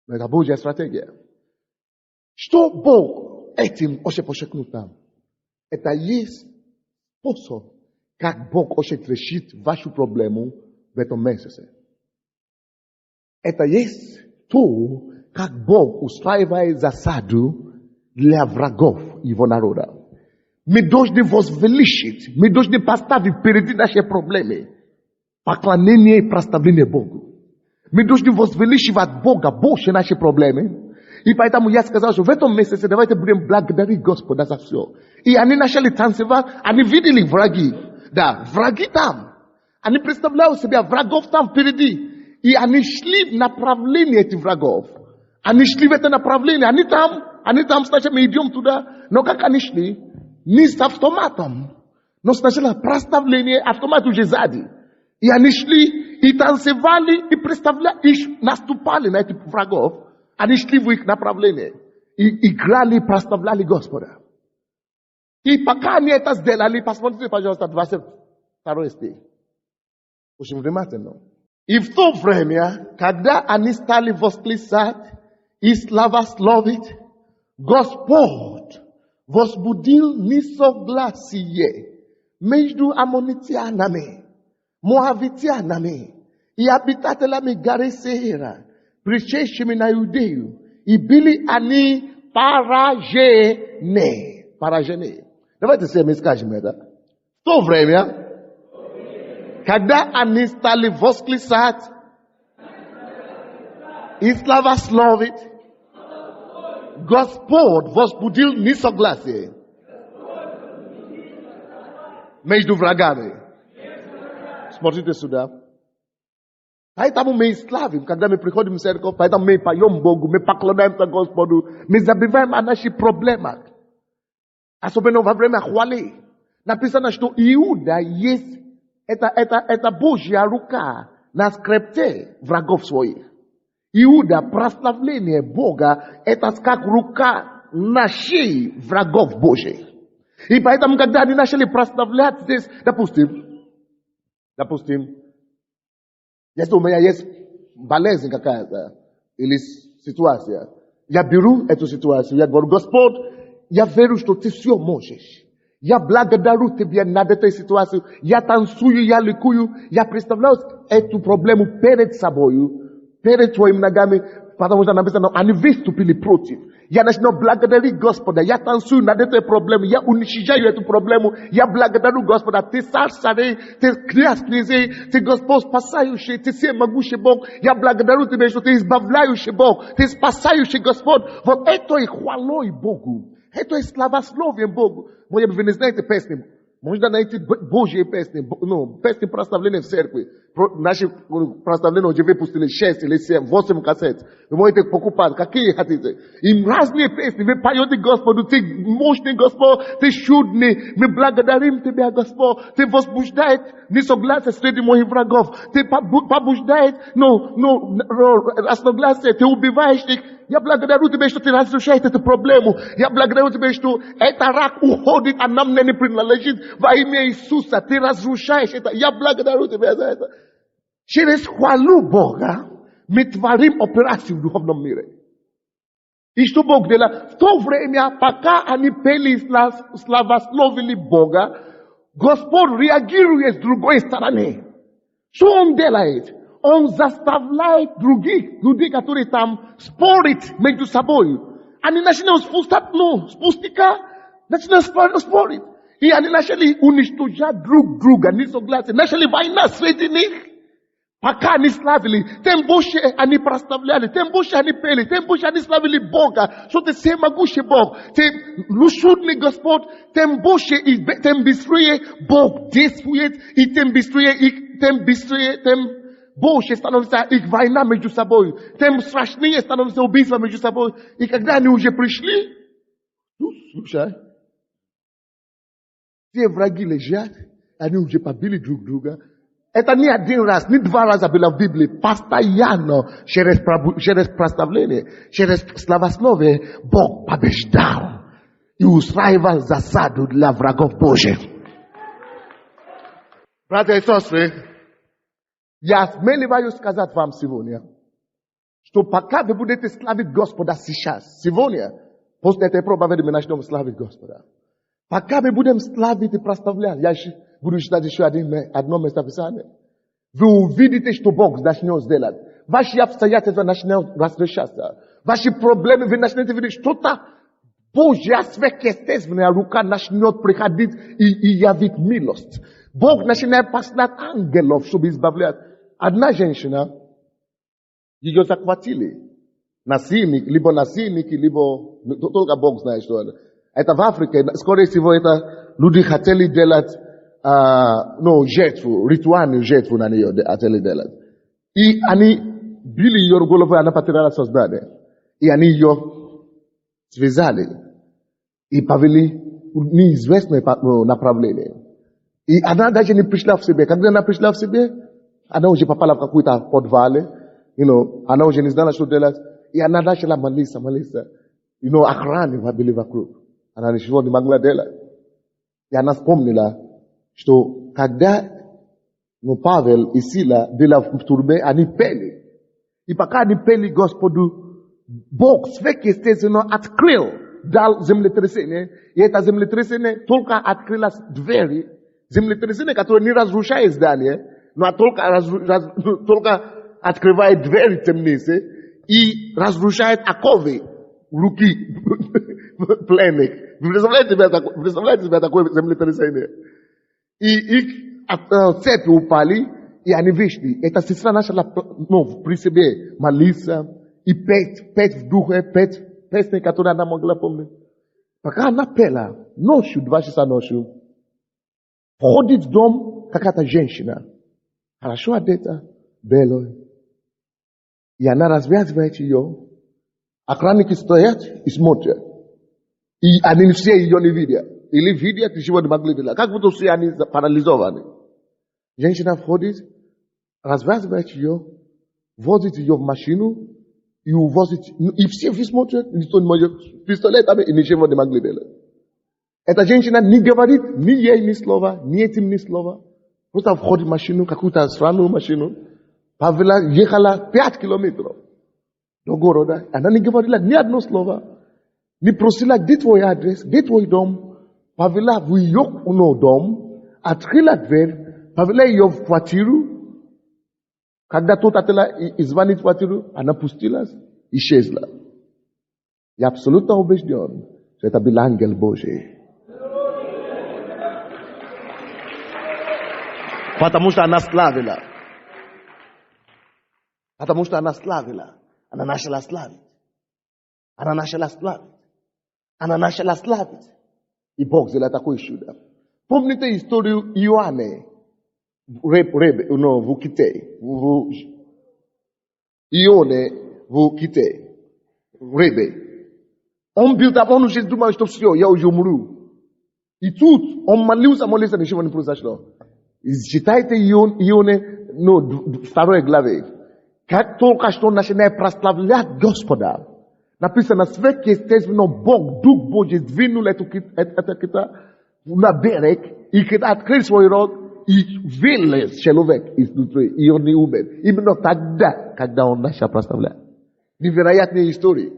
Но это Божья стратегия. Что Бог этим хочет подчеркнуть там? Это есть способ, как Бог хочет решить вашу проблему в этом месяце. Это есть то, как Бог устраивает засаду для врагов его народа. Мы должны возвеличить, мы должны поставить впереди наши проблемы поклонение и прославление Богу. Мы должны возвеличивать Бога больше наши проблемы. И поэтому я сказал, что в этом месяце давайте будем благодарить Господа за все. И они начали танцевать, они видели враги. Да, враги там. Они представляют себя врагов там впереди. И они шли в направлении этих врагов. Они шли в это направление. Они там, сначала мы идем туда. Но как они шли? Не с автоматом. Но сначала проставление, автомат уже сзади. И они шли, и танцевали, и представляли, и наступали на этих врагов. Они шли в их направлении. И играли, проставляли Господа. И пока они это сделали, посмотрите, пожалуйста, 22 стих. Очень внимательно. И в то время, когда они стали восклицать и славословить, Господь возбудил несогласие между аммонитянами, моавитянами и обитателями горы Сеира, пришедшими на Иудею, и были они поражены. Давайте все мы скажем это. В то время, когда они стали восклицать и славословить, Господь возбудил несогласие между врагами. Смотрите сюда. Поэтому мы славим, когда мы приходим в церковь, поэтому мы поем Богу, мы поклоняемся Господу, мы забываем о наших проблемах. Особенно во время хвалы. Написано, что Иуда есть, это Божья рука на скрепте врагов своих. Иуда, прославление Бога, это как рука на шее врагов Божьих. И поэтому, когда они начали прославлять здесь, допустим, если у меня есть болезнь какая-то, или ситуация, я беру эту ситуацию, я говорю, Господь, я верю, что ты все можешь. Я благодарю тебя над этой ситуацией. Я танцую, я ликую, я представляю эту проблему перед собой, перед твоими ногами, потому что написано, они выступили против. Я начинаю благодарить Господа. Я танцую над этой проблемой. Я уничижаю эту проблему. Я благодарю Господа. Ты царь, ты князь, ты Господь спасающий, ты всемогущий Бог. Я благодарю тебя, что ты избавляющий Бог, ты спасающий Господь. Вот это и хвалой Богу. Это и славословием Богу. Может быть, вы не знаете песни. Можно найти Божьи песни, песни прославления в церкви. Наши прославления уже выпустили 6 или 7, 8 кассет. Вы можете покупать, какие хотите. И разные песни. Вы поете Господу, ты мощный Господь, ты чудный. Мы благодарим тебя, Господь. Ты возбуждает несогласие среди моих врагов. Ты побуждает, разногласие, ты убиваешь их. Я благодарю тебя, что ты разрушаешь эту проблему. Я благодарю тебя, что это рак уходит, а нам не принадлежит. Во имя Иисуса ты разрушаешь это. Я благодарю тебя за это. Через хвалу Бога мы творим операцию в духовном мире. И что Бог делал? В то время, пока они пели и славословили Бога, Господь реагирует с другой стороны. Что Он делает? Он заставляет других людей, которые там спорить между собой. Они начинают спустика, начинают спорить. И они начали уничтожать друг друга, несогласие. Начали война среди них. Пока они славили, тем больше они прославляли, тем больше они пели, тем больше они славили Бога, что ты всемогущий Бог, ты чудный Господь, тем больше и тем быстрее Бог действует, и тем больше становится их война между собой, тем страшнее становится убийство между собой. И когда они уже пришли, слушай, все враги лежат, они уже побили друг друга. Это не один раз, не два раза было в Библии. Постоянно через прославление, через славословие Бог побеждал и устраивал засаду для врагов Божьих. Братья и сестры, я смеливаюсь сказать вам сегодня, что пока вы будете славить Господа сейчас, сегодня, после этой проповеди мы начнем славить Господа. Пока мы будем славить и прославлять, я буду читать еще одно местописание. Вы увидите, что Бог начнет делать. Ваши обстоятельства начнут разрешаться. Ваши проблемы вы начнете видеть что-то. Божья сверхъестественная рука начнет приходить и явить милость. Бог начинает послать ангелов, чтобы избавлять. Одна женщина, ее захватили. Насильники, либо только Бог знает, что это. Это в Африке. Скорее всего, это люди хотели делать no jetfu rituani jetfu nani yo de ateli dela I ani bili yor golovo anapatira la sosdade I ani yo svezali I pavili ni izvestno na pravlele I anada je ni prišla v sebe kad na prišla v sebe ana uje papala kakuita podvale ana uje ni znala što delat I anada je la malisa akrani va believe group ana ni shivoni magla dela I ana spomnila što kada no Pavel I Sila bila turbe ani peli I pa kad ni peli gospodu Bog sve este открыл дал землетрясение и это землетрясение только открыло двери землетрясение которое не разрушает здание но только открывает двери темницы и разрушает оковы руки пленных вы представляете себе такое землетрясение И их цепи упали, и они вышли. Эта сестра начала при себе молиться и петь в духе, петь песни, которые она могла помнить. Пока она пела, ночью, 2 часа ночью, входит в дом какая-то женщина, хорошо одета, белой. И она развязывает ее, охранники стоят и смотрят. И они все ее не видят. Или видят, ничего не могли видеть. Как будто все они парализованы. Женщина входит, развязывает ее, возит ее в машину и увозит. И все смотрят, никто не может пистолетами и ничего не могли делать. Эта женщина не говорит ни ей ни слова, ни этим ни слова. Просто входит в машину, какую-то странную машину. Павла ехала 5 километров до города. Она не говорила ни одно слово. Не просила, где твой адрес, где твой дом. Павла в ее дом, открыла дверь, повела ее в квартиру. Когда тот отела и звонит в квартиру, она пустилась, исчезла. Я абсолютно убежден, что это был ангел Божий. Потому что она славила. Потому что она славила. Она начала славить. Она начала славить. Она начала славить. И Бог сделал такое чудо. Помните историю Иоанна? В Китае. Иоанна в Китае. Ребе. Он уже думал, что все, я уже умру. И тут он молился, ничего не произошло. Читайте Иоанна, 2 главе. Как только что начинает прославлять Господа, написано, свет естественно, Бог, Дух Божий, двинул это на берег, и когда открыл свой рот, и вылез человек изнутри, и он не умер. Именно тогда, когда он начал прославлять. Невероятная история.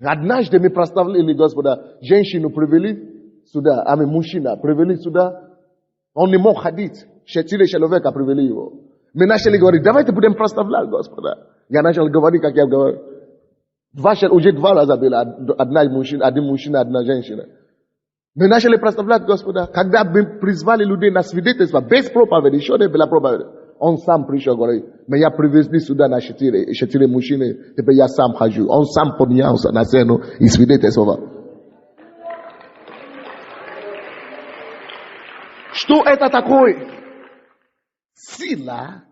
Однажды мы прославляли Господа, женщину привели сюда, мужчина привели сюда, он не мог ходить, 4 человека привели его. Мы начали говорить, давайте будем прославлять Господа. Я начал говорить, как я говорю. Уже 2 раза было, один мужчина, одна женщина. Мы начали прославлять Господа. Когда мы призвали людей на свидетельство, без проповеди, еще не была проповедь. Он сам пришел, говорит, меня привезли сюда на 4 мужчины, теперь я сам хожу. Он сам поднялся на сцену и свидетельствовал. Что это такое? Сила,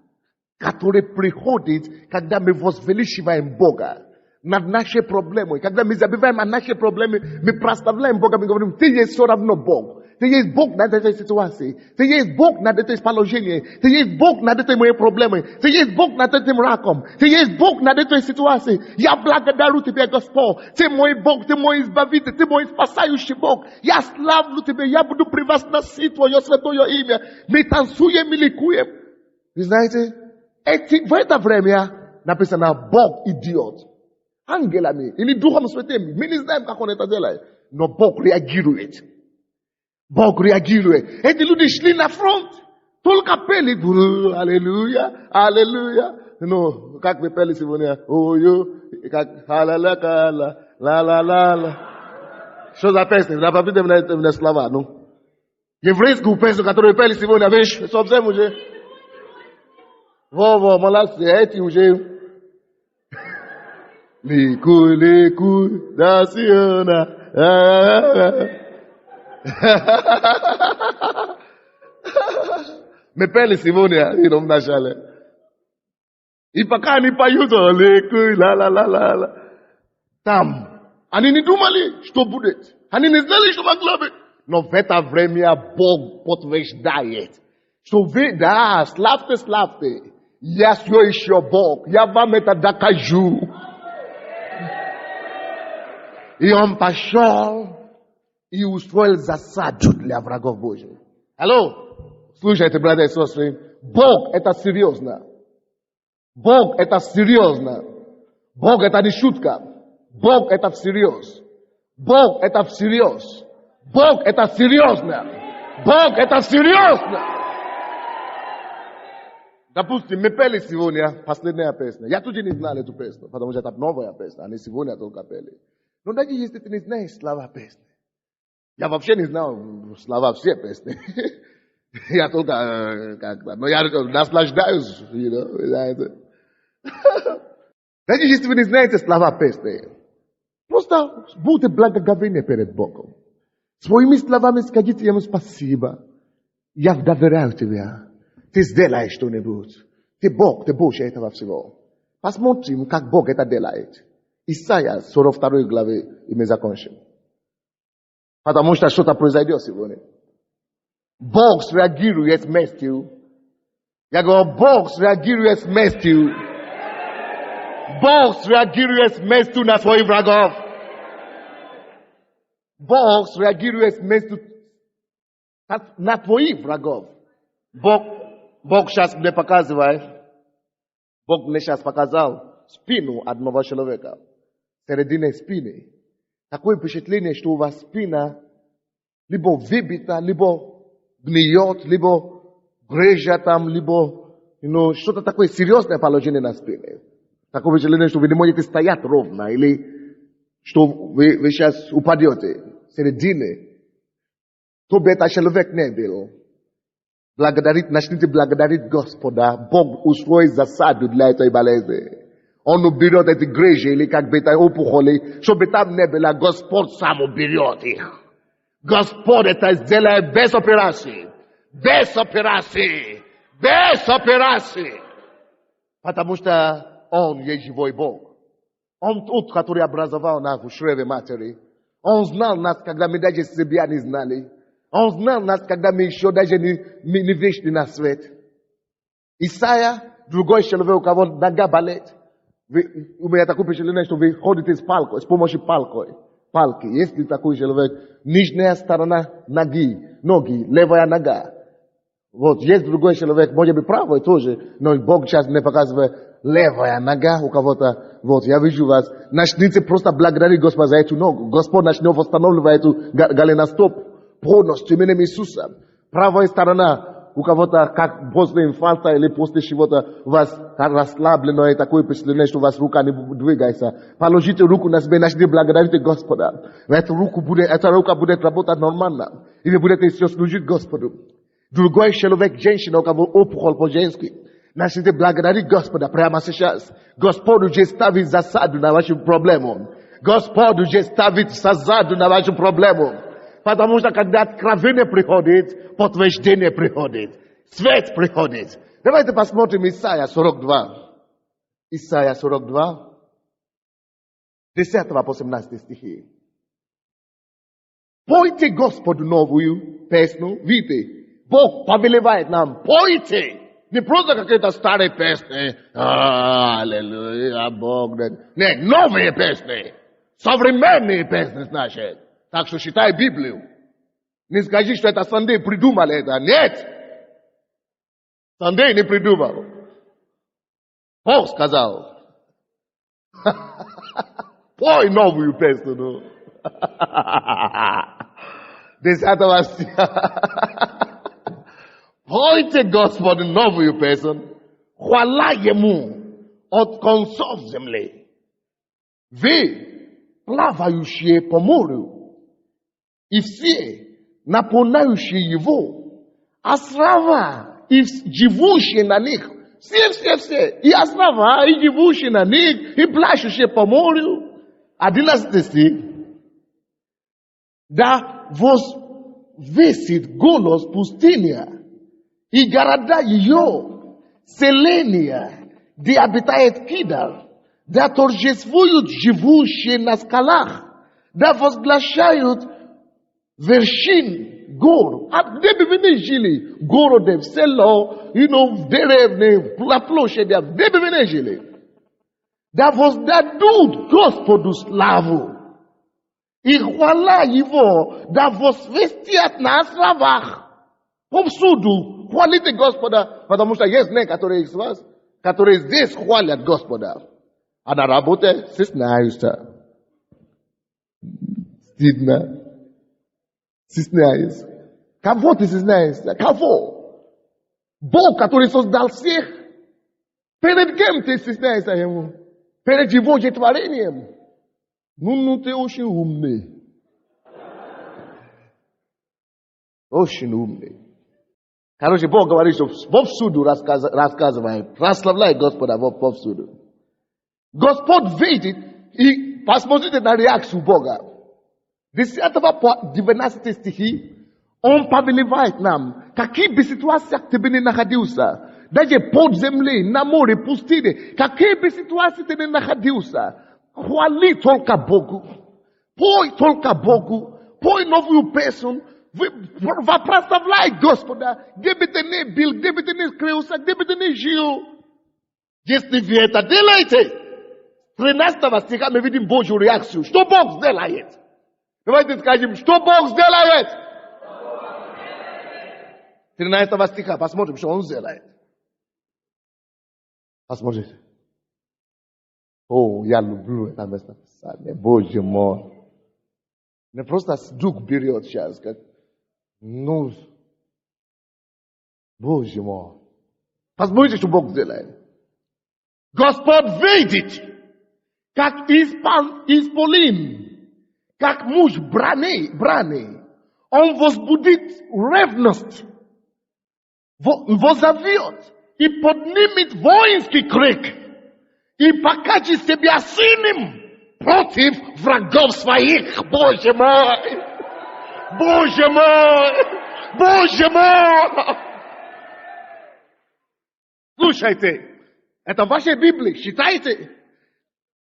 которая приходит, когда мы возвеличиваем Бога над нашей проблемой. Когда мы забываем о нашей проблеме, мы прославляем Бога, мы говорим, ты есть все равно Бог. Ты есть Бог над этой ситуацией. Ты есть Бог над этой положением. Ты есть Бог над этой моей проблемой. Ты есть Бог над этим раком. Ты есть Бог над этой ситуацией. Я благодарю Тебя, Господь. Ты мой Бог, Ты мой избавитель, Ты мой спасающий Бог. Я славлю Тебя, я буду превозносить Твое святое имя. Мы танцуем и ликуем. Вы знаете, в это время написано Бог идиот. Ангелами или Духом Святым. Мы не знаем, как он это делает. Но Бог реагирует. Бог реагирует. Эти люди шли на фронт. Только пели. Аллилуйя, аллилуйя. Ну, как вы пели сегодня? Как ла-ла-ла-ла, ла-ла-ла-ла. Что за песня? Напомните мне слова, ну. Еврейскую песню, которую пели сегодня, видишь, совсем уже. Во-во, молодцы, эти уже. Ликуй, да Сиона. Me pele Sivonia, nachale. Ipaka ni payuto, le la. Tam. Anini dumali, što budet. Anini znali što maglabe. No veta vremia bog potveš dajet. Što ve da, slafte. Yes, yo is your bog. Ja vam eta dakaju. I on pashol. I ustроил засаду для врагов Божьих. Алло? Слушайте, братья и сестры. Бог это серьезно. Бог это серьезно. Бог это не шутка. Бог это всерьез. Бог это всерьез. Бог это серьезно. Бог это серьезно. Допустим, мы пели сегодня последняя песня. Я тоже не знал эту песню, потому что это новая песня, а не сегодня только пели. Но даже если ты не знаешь слова песни, я вообще не знал слова все песни. Я только как-то, но я наслаждаюсь, знаете. Даже если вы не знаете слова песни, просто будьте благоговейны перед Богом. Своими словами скажите ему спасибо. Я доверяю тебе. Ты сделаешь что-нибудь. Ты Бог, ты больше этого всего. Посмотрим, как Бог это делает. Исайя 42 главы, и мы закончим. Потому что что-то произойдет сегодня. Бог среагирует местью. Я говорю, Бог среагирует местью. Бог среагирует местью на своих врагов. Бог среагирует местью на твоих врагов. Бог сейчас мне показывает. Бог мне сейчас показал спину одного человека. Середине спины. Такое впечатление, что у вас спина либо выбита, либо гниет, либо грыжа там, либо что-то такое серьезное положение на спине. Такое впечатление, что вы не можете стоять ровно, или что вы сейчас упадете. Середине. Кто бы это человек не был. Начните благодарить Господа. Бог устроит засаду для этой болезни. Он уберет эти грыжи, или как бы это опухоли, чтобы там не было, Господь сам уберет их. Господь это сделает без операции. Без операции. Без операции. Потому что Он есть живой Бог. Он тот, который образовал нас в чреве матери. Он знал нас, когда мы даже себя не знали. Он знал нас, когда мы еще даже не вышли на свет. Исайя, другой человек, у кого нога болит. У меня такое впечатление, что вы ходите с помощью палки. Если такой человек, нижняя сторона ноги, левая нога. Вот, есть другой человек, может быть, правой тоже, но Бог сейчас мне показывает, левая нога у кого-то. Вот, я вижу вас. Начните просто благодарить Господа за эту ногу. Господь начнет восстанавливать эту голеностоп полностью именем Иисуса. Правая сторона у кого-то, как после инфаркта или после чего-то, у вас расслаблено и такое впечатление, что у вас рука не двигается. Положите руку на себя и начните благодарить Господа. Эта рука будет работать нормально. И вы будете все служить Господу. Другой человек, женщина, у кого опухоль по-женски. Начните благодарить Господа прямо сейчас. Господь уже ставит засаду на вашу проблему. Господь уже ставит засаду на вашу проблему. Потому что когда откровение приходит, подтверждение приходит. Свет приходит. Давайте посмотрим Исайя 42. Исайя 42. 10 по 17 стихи. Пойте Господу новую песню. Видите, Бог повелевает нам. Пойте. Не просто какие-то старые песни. Аллилуйя, Бог. Нет, новые песни. Современные песни, значит. Так что читай Библию. Не скажи, что это Сандей придумал это. Нет. Сандей не придумал. Бог сказал. Пой новую песню. 10 стиха. Пойте Господу новую песню. Хвала Ему от концов земли. Вы, плавающие по морю, и все, наполняющие его, острова и живущие на них, все, и острова, и живущие на них, и плачущие по морю. 11 стих. Да возвесит голос пустыня, и города ее, селения, где обитает кидр, да торжествуют живущие на скалах, да возглашают вершин гор. А где бы вы ни жили, в городе, в село, в деревне, на площади, где бы вы ни жили, да воздадут Господу славу. И хвала его, да возвестят на островах. Повсюду хвалите Господа, потому что есть некоторые из вас, которые здесь хвалят Господа, а на работе стесняются. Стыдно. Стесняешься. Кого ты стесняешься? Кого? Бог, который создал всех. Перед кем ты стесняешься ему? Перед его же творением. Ну, ты очень умный. Очень умный. Короче, Бог говорит, что повсюду рассказывай, прославляй Господа повсюду. Господь видит, и посмотрите на реакцию Бога. 10 по 12 стихи, Он повелевает нам, какие бы ситуациях ты бы ни находился, даже под землей, на море, пустыне, какие бы ситуации ты ни находился, хвали только Богу, пой только Богу, пой новую песню, прославляй Господа, где бы ты ни был, где бы ты ни скрылся, где бы ты ни жил. Если вы это делаете, 13 стиха мы видим Божью реакцию. Что Бог сделает? Давайте скажем, что Бог сделает? 13 стиха, посмотрим, что Он сделает. Посмотрите. О, я люблю это место Писания. Боже мой. Не просто дух берет сейчас, как, Боже мой. Посмотрите, что Бог сделает. Господь видит, как исполин, как муж брани, он возбудит ревность, возовьет и поднимет воинский крик и покажет себя сильным против врагов своих. Боже мой! Боже мой! Боже мой! Слушайте, это в вашей Библии, читайте.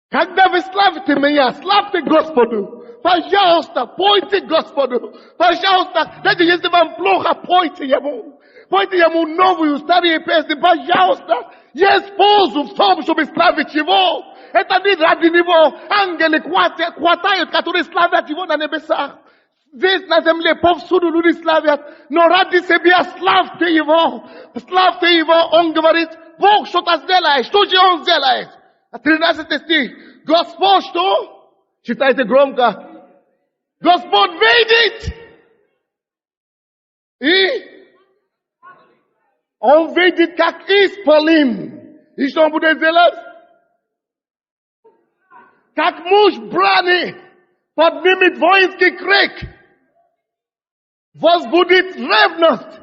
Когда вы славите меня, славьте Господу. Пожалуйста, пойте Господу. Пожалуйста, даже если вам плохо, пойте Ему. Пойте Ему новую, старые песни. Пожалуйста, есть пользу в том, чтобы славить Его. Это не ради Него. Ангелы хватают, которые славят Его на небесах. Здесь на земле повсюду люди славят. Но ради себя славьте Его. Славьте Его. Он говорит, Бог что-то сделает. Что же Он сделает? 13 стих. Господь что? Читайте громко. Господь видит. И Он видит, как исполин. И что Он будет делать? Как муж брани поднимет воинский крик. Возбудит ревность.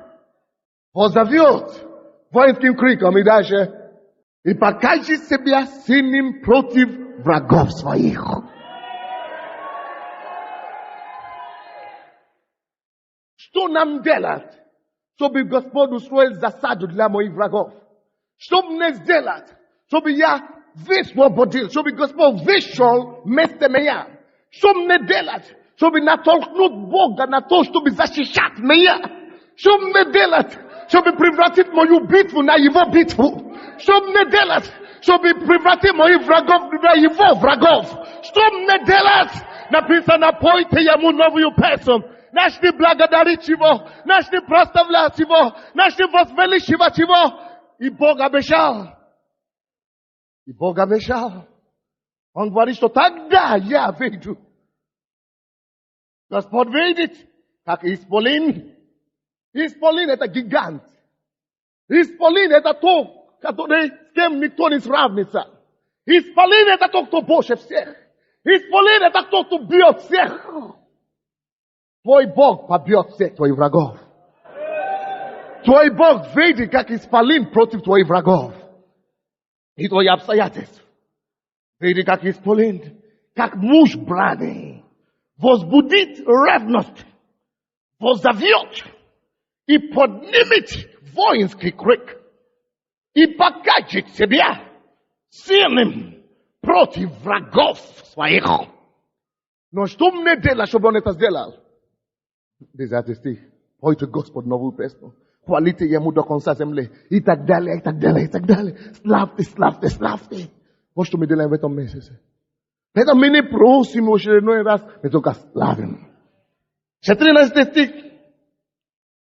Возовьет воинским криком и дальше. И покажет себя сильным против врагов своих. Что нам делать, чтобы Господь устроил засаду для моих врагов? Что мне сделать, чтобы я высвободил, чтобы Господь вышел вместо меня? Что мне делать, чтобы натолкнуть Бога на то, чтобы защищать меня? Что мне делать, чтобы превратить мою битву на Его битву? Что мне делать, чтобы превратить моих врагов на Его врагов? Что мне делать? Написано, пойте Ему новую песню. Начни благодарить Его, начни прославлять Его, начни возвеличивать Его. И Бог обещал. И Бог обещал. Он говорит, что тогда я выйду. Господь видит, как исполин. Исполин это гигант. Исполин это то, который, с кем никто не сравнится. Исполин это тот, кто больше всех. Исполин это тот, кто бьет всех. Твой Бог побьет всех твоих врагов. Твой Бог видит, как исполин против твоих врагов. И твои обстоятельства. Видит, как исполин, как муж брани. Возбудит ревность. Возовьет. И поднимет воинский крик и покажет себя сильным против врагов своих. Но что мне делать, чтобы он это сделал? 10 стих. Пойте Господь новую песню. Хвалите Ему до конца земли. И так далее, и так далее, и так далее. Славьте, славьте, славьте. Вот что мы делаем в этом месяце. Поэтому мы не просим в очередной раз, мы только славим. 14 стих.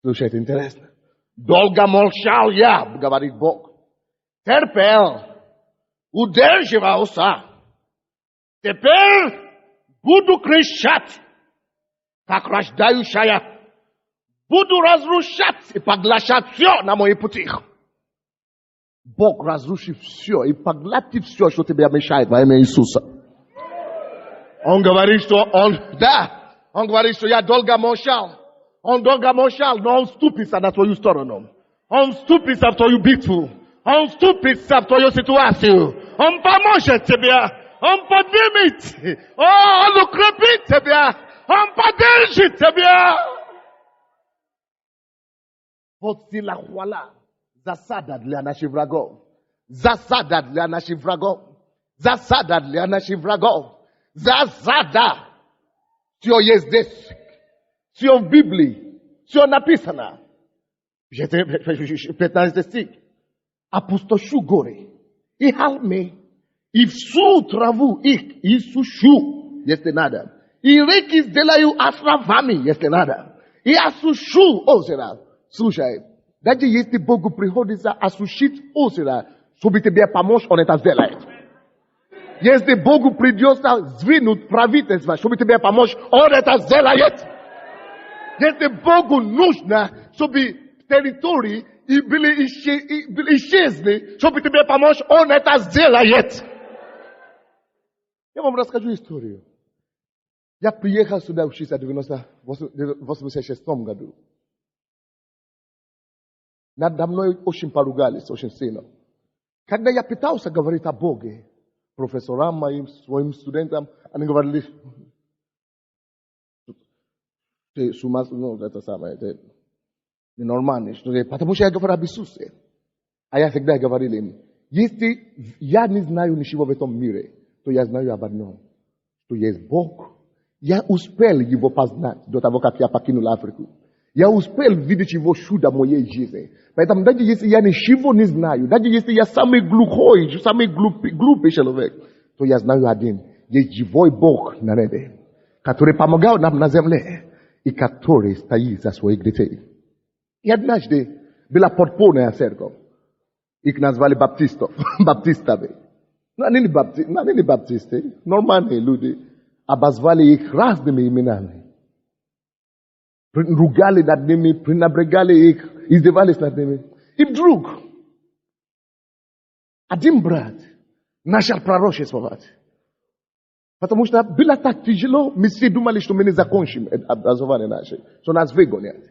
Слушайте, интересно. Долго молчал я, говорит Бог. Терпел, удерживался. Теперь буду кричать, как рождающая. Буду разрушать и поглощать все на мои пути. Бог разрушит все и поглотит все, что тебе мешает во имя Иисуса. Он говорит, что он говорит, что я долго молчал. Он долго молчал, но он ступится на твою сторону. Он ступится в твою битву. Он ступится в твою ситуацию. Он поможет тебе. Он поднимет. Он укрепит тебя. Он поддержит тебя. Вот сила хвала. Засада для наших врагов. Засада для наших врагов. Засада для наших врагов. Засада. Все есть здесь. Все в Библии. Все написано. 15 стих. Опустошу горы и холмы, и всю траву их иссушу, если надо. И реки сделаю островами, если надо. И осушу озеро. Слушай, даже если Богу приходится осушить озеро, чтобы тебе помочь, он это сделает. Если Богу придется сдвинуть правительство, чтобы тебе помочь, он это сделает. Если Богу нужно, чтобы территории и были исчезли, чтобы тебе помочь, он это сделает. Я вам расскажу историю. Я приехал сюда учиться в 1986 году. Надо мной очень поругались, очень сильно. Когда я пытался говорить о Боге, профессорам моим, своим студентам, они говорили, ты с ума, ну, это самое, это ненормально, потому что я говорю об Иисусе. А я всегда говорил им, если я не знаю ничего в этом мире, то я знаю об одном, что есть Бог. Я успел его познать до того, как я покинул Африку. Я успел видеть его чудо в моей жизни. Поэтому даже если я ничего не знаю, даже если я самый глухой, самый глупый человек, то я знаю один. Есть живой Бог на небе, который помогал нам на земле и который стоит за своих детей. И однажды была подпольная церковь. Их назвали баптистами. Но они не баптисты, нормальные люди. Обозвали их разными именами. Ругали над ними, пренебрегали их, издевались над ними. И вдруг один брат начал пророчествовать. Потому что было так тяжело, мы все думали, что мы не закончим образование наше, что нас выгонят.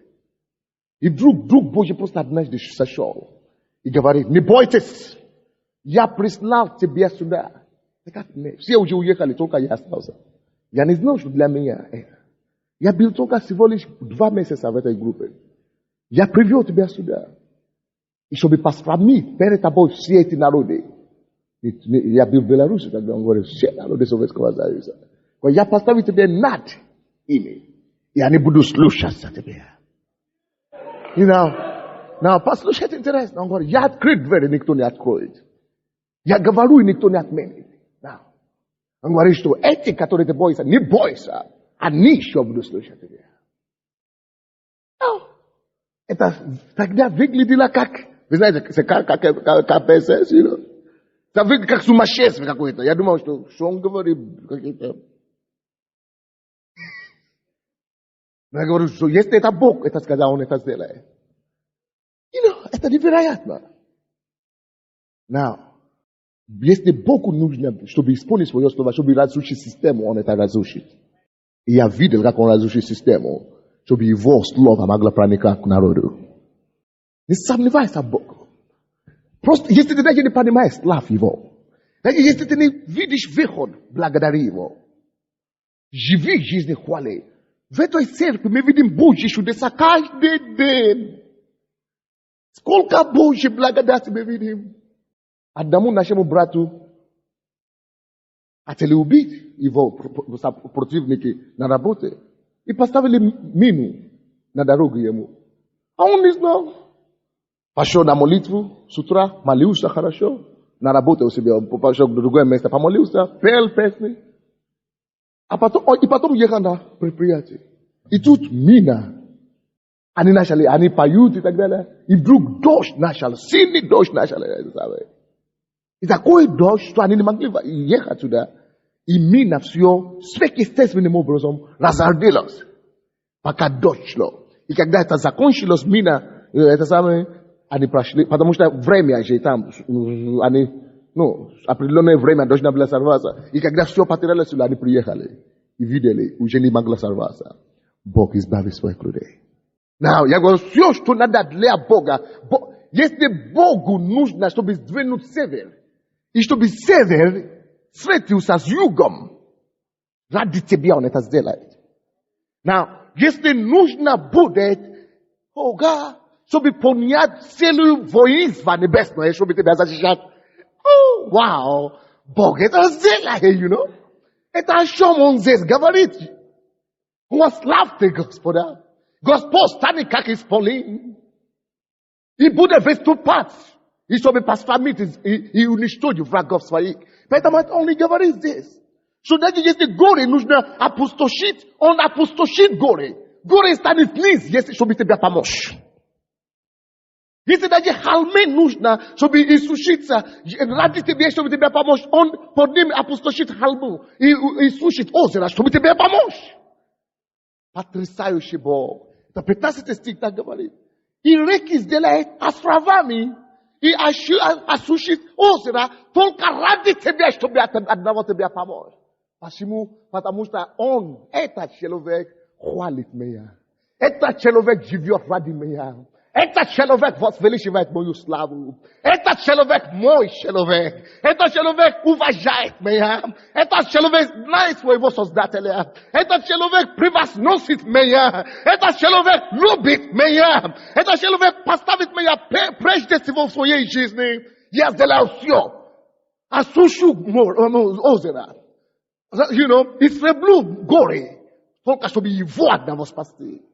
И вдруг Дух Божий просто однажды сошел и говорит, не бойтесь, я прислал тебя сюда. Все уже уехали, только я остался. Я не знал, что для меня это. Я был только всего лишь 2 месяца в этой группе. Я привел тебя сюда. И чтобы посрамить перед тобой все эти народы. Я был в Беларуси, тогда он говорил, все народы Советского Союза. Я поставил тебя над ими. И они будут слушаться тебя. You know, послушайте, интересно. Он говорит, я открыть двери, никто не откроет. Я говорю, и никто не отменит. Он говорит, что эти, которые ты боишься, не бойся. Они еще будут слушать тебя. Это тогда выглядело как, вы знаете, как КПСС, это выглядит как сумасшествие какое-то. Я думал, что он говорит какие-то. Я говорю, что если это Бог, это сказал, он это сделает. Это невероятно. Now, если Богу нужно, чтобы исполнить свое слово, чтобы разрушить систему, он это разрушит. И я видел, как он разрушит систему, чтобы его слово могло проникать к народу. Не сомневайся в Богу. Просто, если ты даже не понимаешь, славь его. Даже если ты не видишь выход, благодари его. Живи жизнь хвали. В этой церкви мы видим Божьи чудеса каждый день. Сколько Божьей благодати мы видим. Одному нашему брату хотели убить его противники на работе и поставили мину на дорогу ему. А он не знал. Пошел на молитву с утра, молился хорошо. На работе у себя, он пошел в другое место, помолился, пел песни. А потом ехал на предприятие. И тут мина. Они поют и так далее. И вдруг дождь начал, сильный дождь начал. И такой дождь, что они не могли ехать туда. И мина все сверхъестественным образом разорвалась, пока дождь шло. И когда это закончилось, мина, это самое, они прошли, потому что время же там, они, определенное время должна была сорваться. И когда все потерялось сюда, они приехали и видели, уже не могла сорваться. Бог избавил своих людей. Я говорю, все, что надо для Бога, если Богу нужно, чтобы сдвинуть север, и чтобы север встретился с югом, ради тебя он это сделает. Если нужно будет, Бога, чтобы понять целую воинство небесное, чтобы тебя защищать, вау, Бог это сделает, Это о чем он здесь говорит. Славьте Господа. Господь станет как исполин. И будет выступать. И чтобы посрамить и уничтожить врагов своих. Поэтому он и говорит здесь. Что даже если горе нужно опустошить, он опустошит горе. Горе станет вниз, если чтобы тебя помочь. Если даже холме нужно, чтобы иссушиться, ради тебя, чтобы тебе помочь, он под ним опустошит холму и иссушит озеро, чтобы тебе помочь. Потрясающий Бог. Это 15 стих так говорит. И реки сделает островами и осушит озеро только ради тебя, чтобы одного тебя помочь. Почему? Потому что он, этот человек, хвалит меня. Этот человек живет ради меня. Этот человек возвеличивает мою славу. Этот человек мой человек. Этот человек уважает меня. Этот человек знает своего Создателя. Этот человек превозносит меня. Этот человек любит меня. Этот человек поставит меня прежде всего в своей жизни. Я сделал все. Осушу озеро. Истреблю горе. Только чтобы его одного спасти.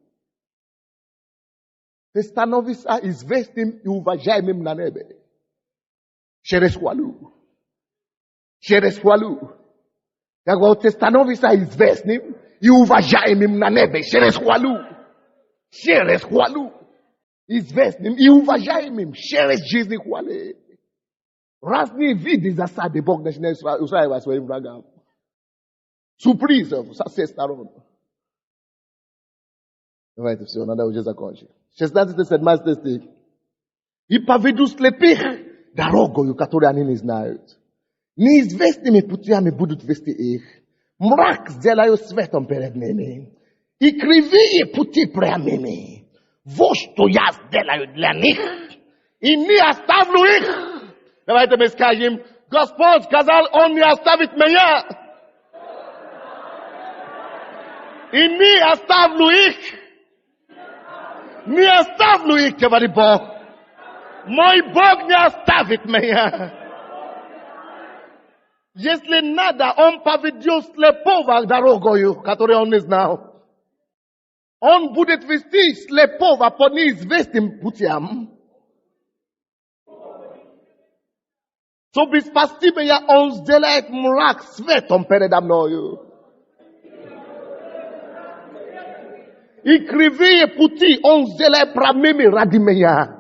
Ты становишься известным и уважаемым на небе. Через хвалу. Через хвалу. Я говорю, ты становишься известным и уважаемым на небе. Через хвалу. Через хвалу. Известным и уважаемым через жизнь хвалы. Разные виды засады Бог начинает устраивать своим врагам. Сюрпризов со всех сторон. Давайте все, надо уже закончить. 16-17 стих. И поведу слепых дорогою, которую они не знают. Неизвестными путями будут вести их. Мрак сделаю светом перед ними. И кривые пути прямыми. Вот что я сделаю для них. И не оставлю их. Давайте мы скажем, Господь сказал, Он не оставит меня. И не оставлю их. Не оставлю их, говорит Бог. Мой Бог не оставит меня. Если надо, Он поведет слепого дорогою, которую он не знал. Он будет вести слепого по неизвестным путям. Чтобы спасти меня, Он сделает мрак светом передо мною. И кривые пути Он сделает прямыми ради меня.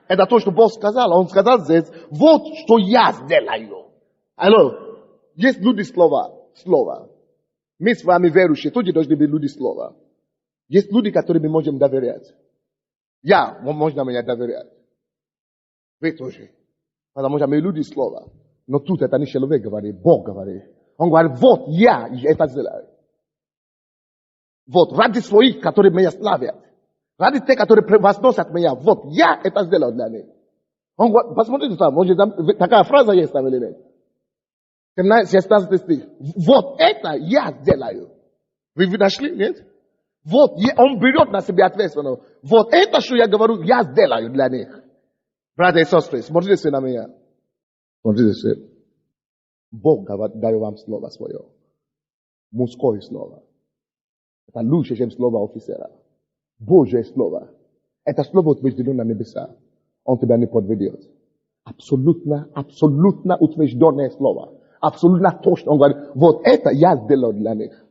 Это то, что Бог сказал. Он сказал здесь, вот что я сделаю. Алло, есть люди слова. Мы с вами верующие, тоже должны быть люди слова. Есть люди, которым мы можем доверять. Можно мне доверять. Вы тоже. Потому что мы люди слова. Но тут это не человек говорит, Бог говорит. Он говорит, вот я это сделаю. Вот, ради своих, которые меня славят. Ради тех, которые превозносят меня. Вот, я это сделал для них. Он говорит, посмотрите там, может, там такая фраза есть там или нет? 16 стих. Вот это я сделаю. Вы нашли, нет? Вот, он берет на себя ответственность. Вот это, что я говорю, я сделаю для них. Братья и сестры, смотрите на меня. Смотрите. Бог дает вам слово свое. Мужское слово. Это лучше, чем слово офицера. Божье слово. Это слово утверждено на небеса. Он тебя не подведет. Абсолютно утвержденное слово. Абсолютно точно. Он говорит, вот это я сделал для них.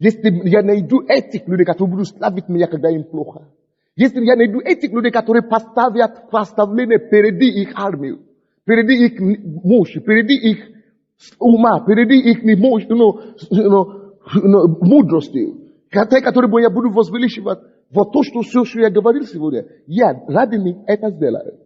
Если я найду этих людей, которые будут славить меня, когда им плохо. Если я найду этих людей, которые поставят поставление впереди их армию, впереди их мощь, впереди их ума, впереди их мудрости, которые я буду возвеличивать. Вот то, что я говорил сегодня, я ради них это сделаю.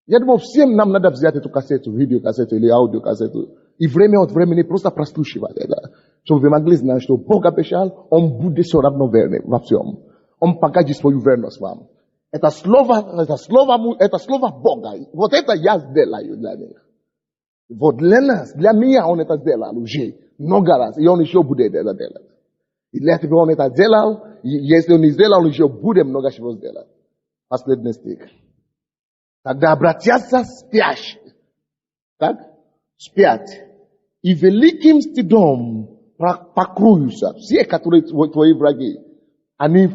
Я думаю, всем нам надо взять эту кассету, видеокассету или аудиокассету, и время от времени просто прослушивать это. Чтобы вы могли знать, что Бог обещал, Он будет все равно верный во всем. Он покажет свою верность вам. Это слово Бога. Вот это я сделаю для них. Вот для нас, для меня Он это сделал уже много раз, и Он еще будет это делать. И для тебя Он это сделал, если Он не сделал, Он еще будет много чего сделать. Последний стих. Тогда обратятся спящие. Так? Спят. И великим стыдом покроются. Все, которые твои враги. Они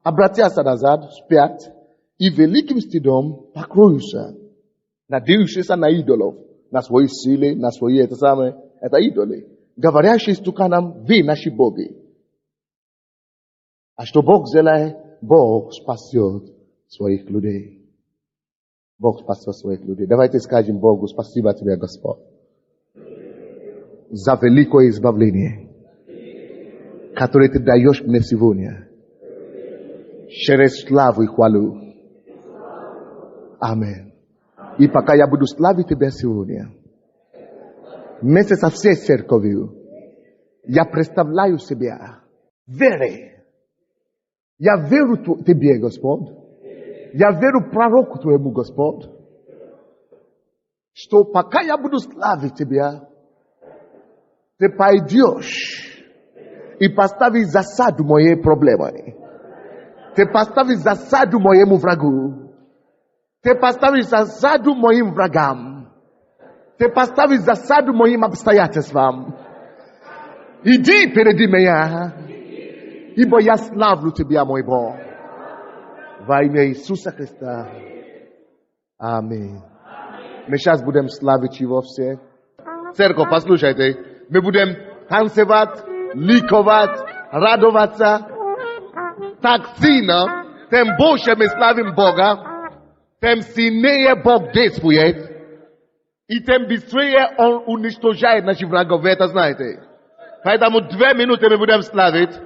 обратятся назад, спят. И великим стыдом покроются. Надеющиеся на идолов. На свои силы, на свои это идолы. Говорящие стуканам, вы наши боги. А что Бог сделает? Бог спасет своих людей. Бог спасет своих людей. Давайте скажем Богу, спасибо тебе, Господь, за великое избавление, которое ты даешь мне сегодня, через славу и хвалу. Аминь. И пока я буду славить тебя сегодня, вместе со всей церковью, я представляю себя верой. Я верю тебе, Господь. Я верю пророку твоему, Господь, что пока я буду славить тебя, ты пойдешь и поставишь засаду моей проблемы. Ты поставишь засаду моему врагу. Ты поставишь засаду моим врагам. Ты поставишь засаду моим обстоятельствам. Иди впереди меня, ибо я славлю тебя, мой Бог. Во имя Иисуса Христа. Аминь. Мы сейчас будем славить Его все. Церковь, послушайте. Мы будем танцевать, ликовать, радоваться. Так сильно, тем больше мы славим Бога, тем сильнее Бог действует, и тем быстрее Он уничтожает наших врагов. Вы это знаете. Поэтому 2 минуты мы будем славить.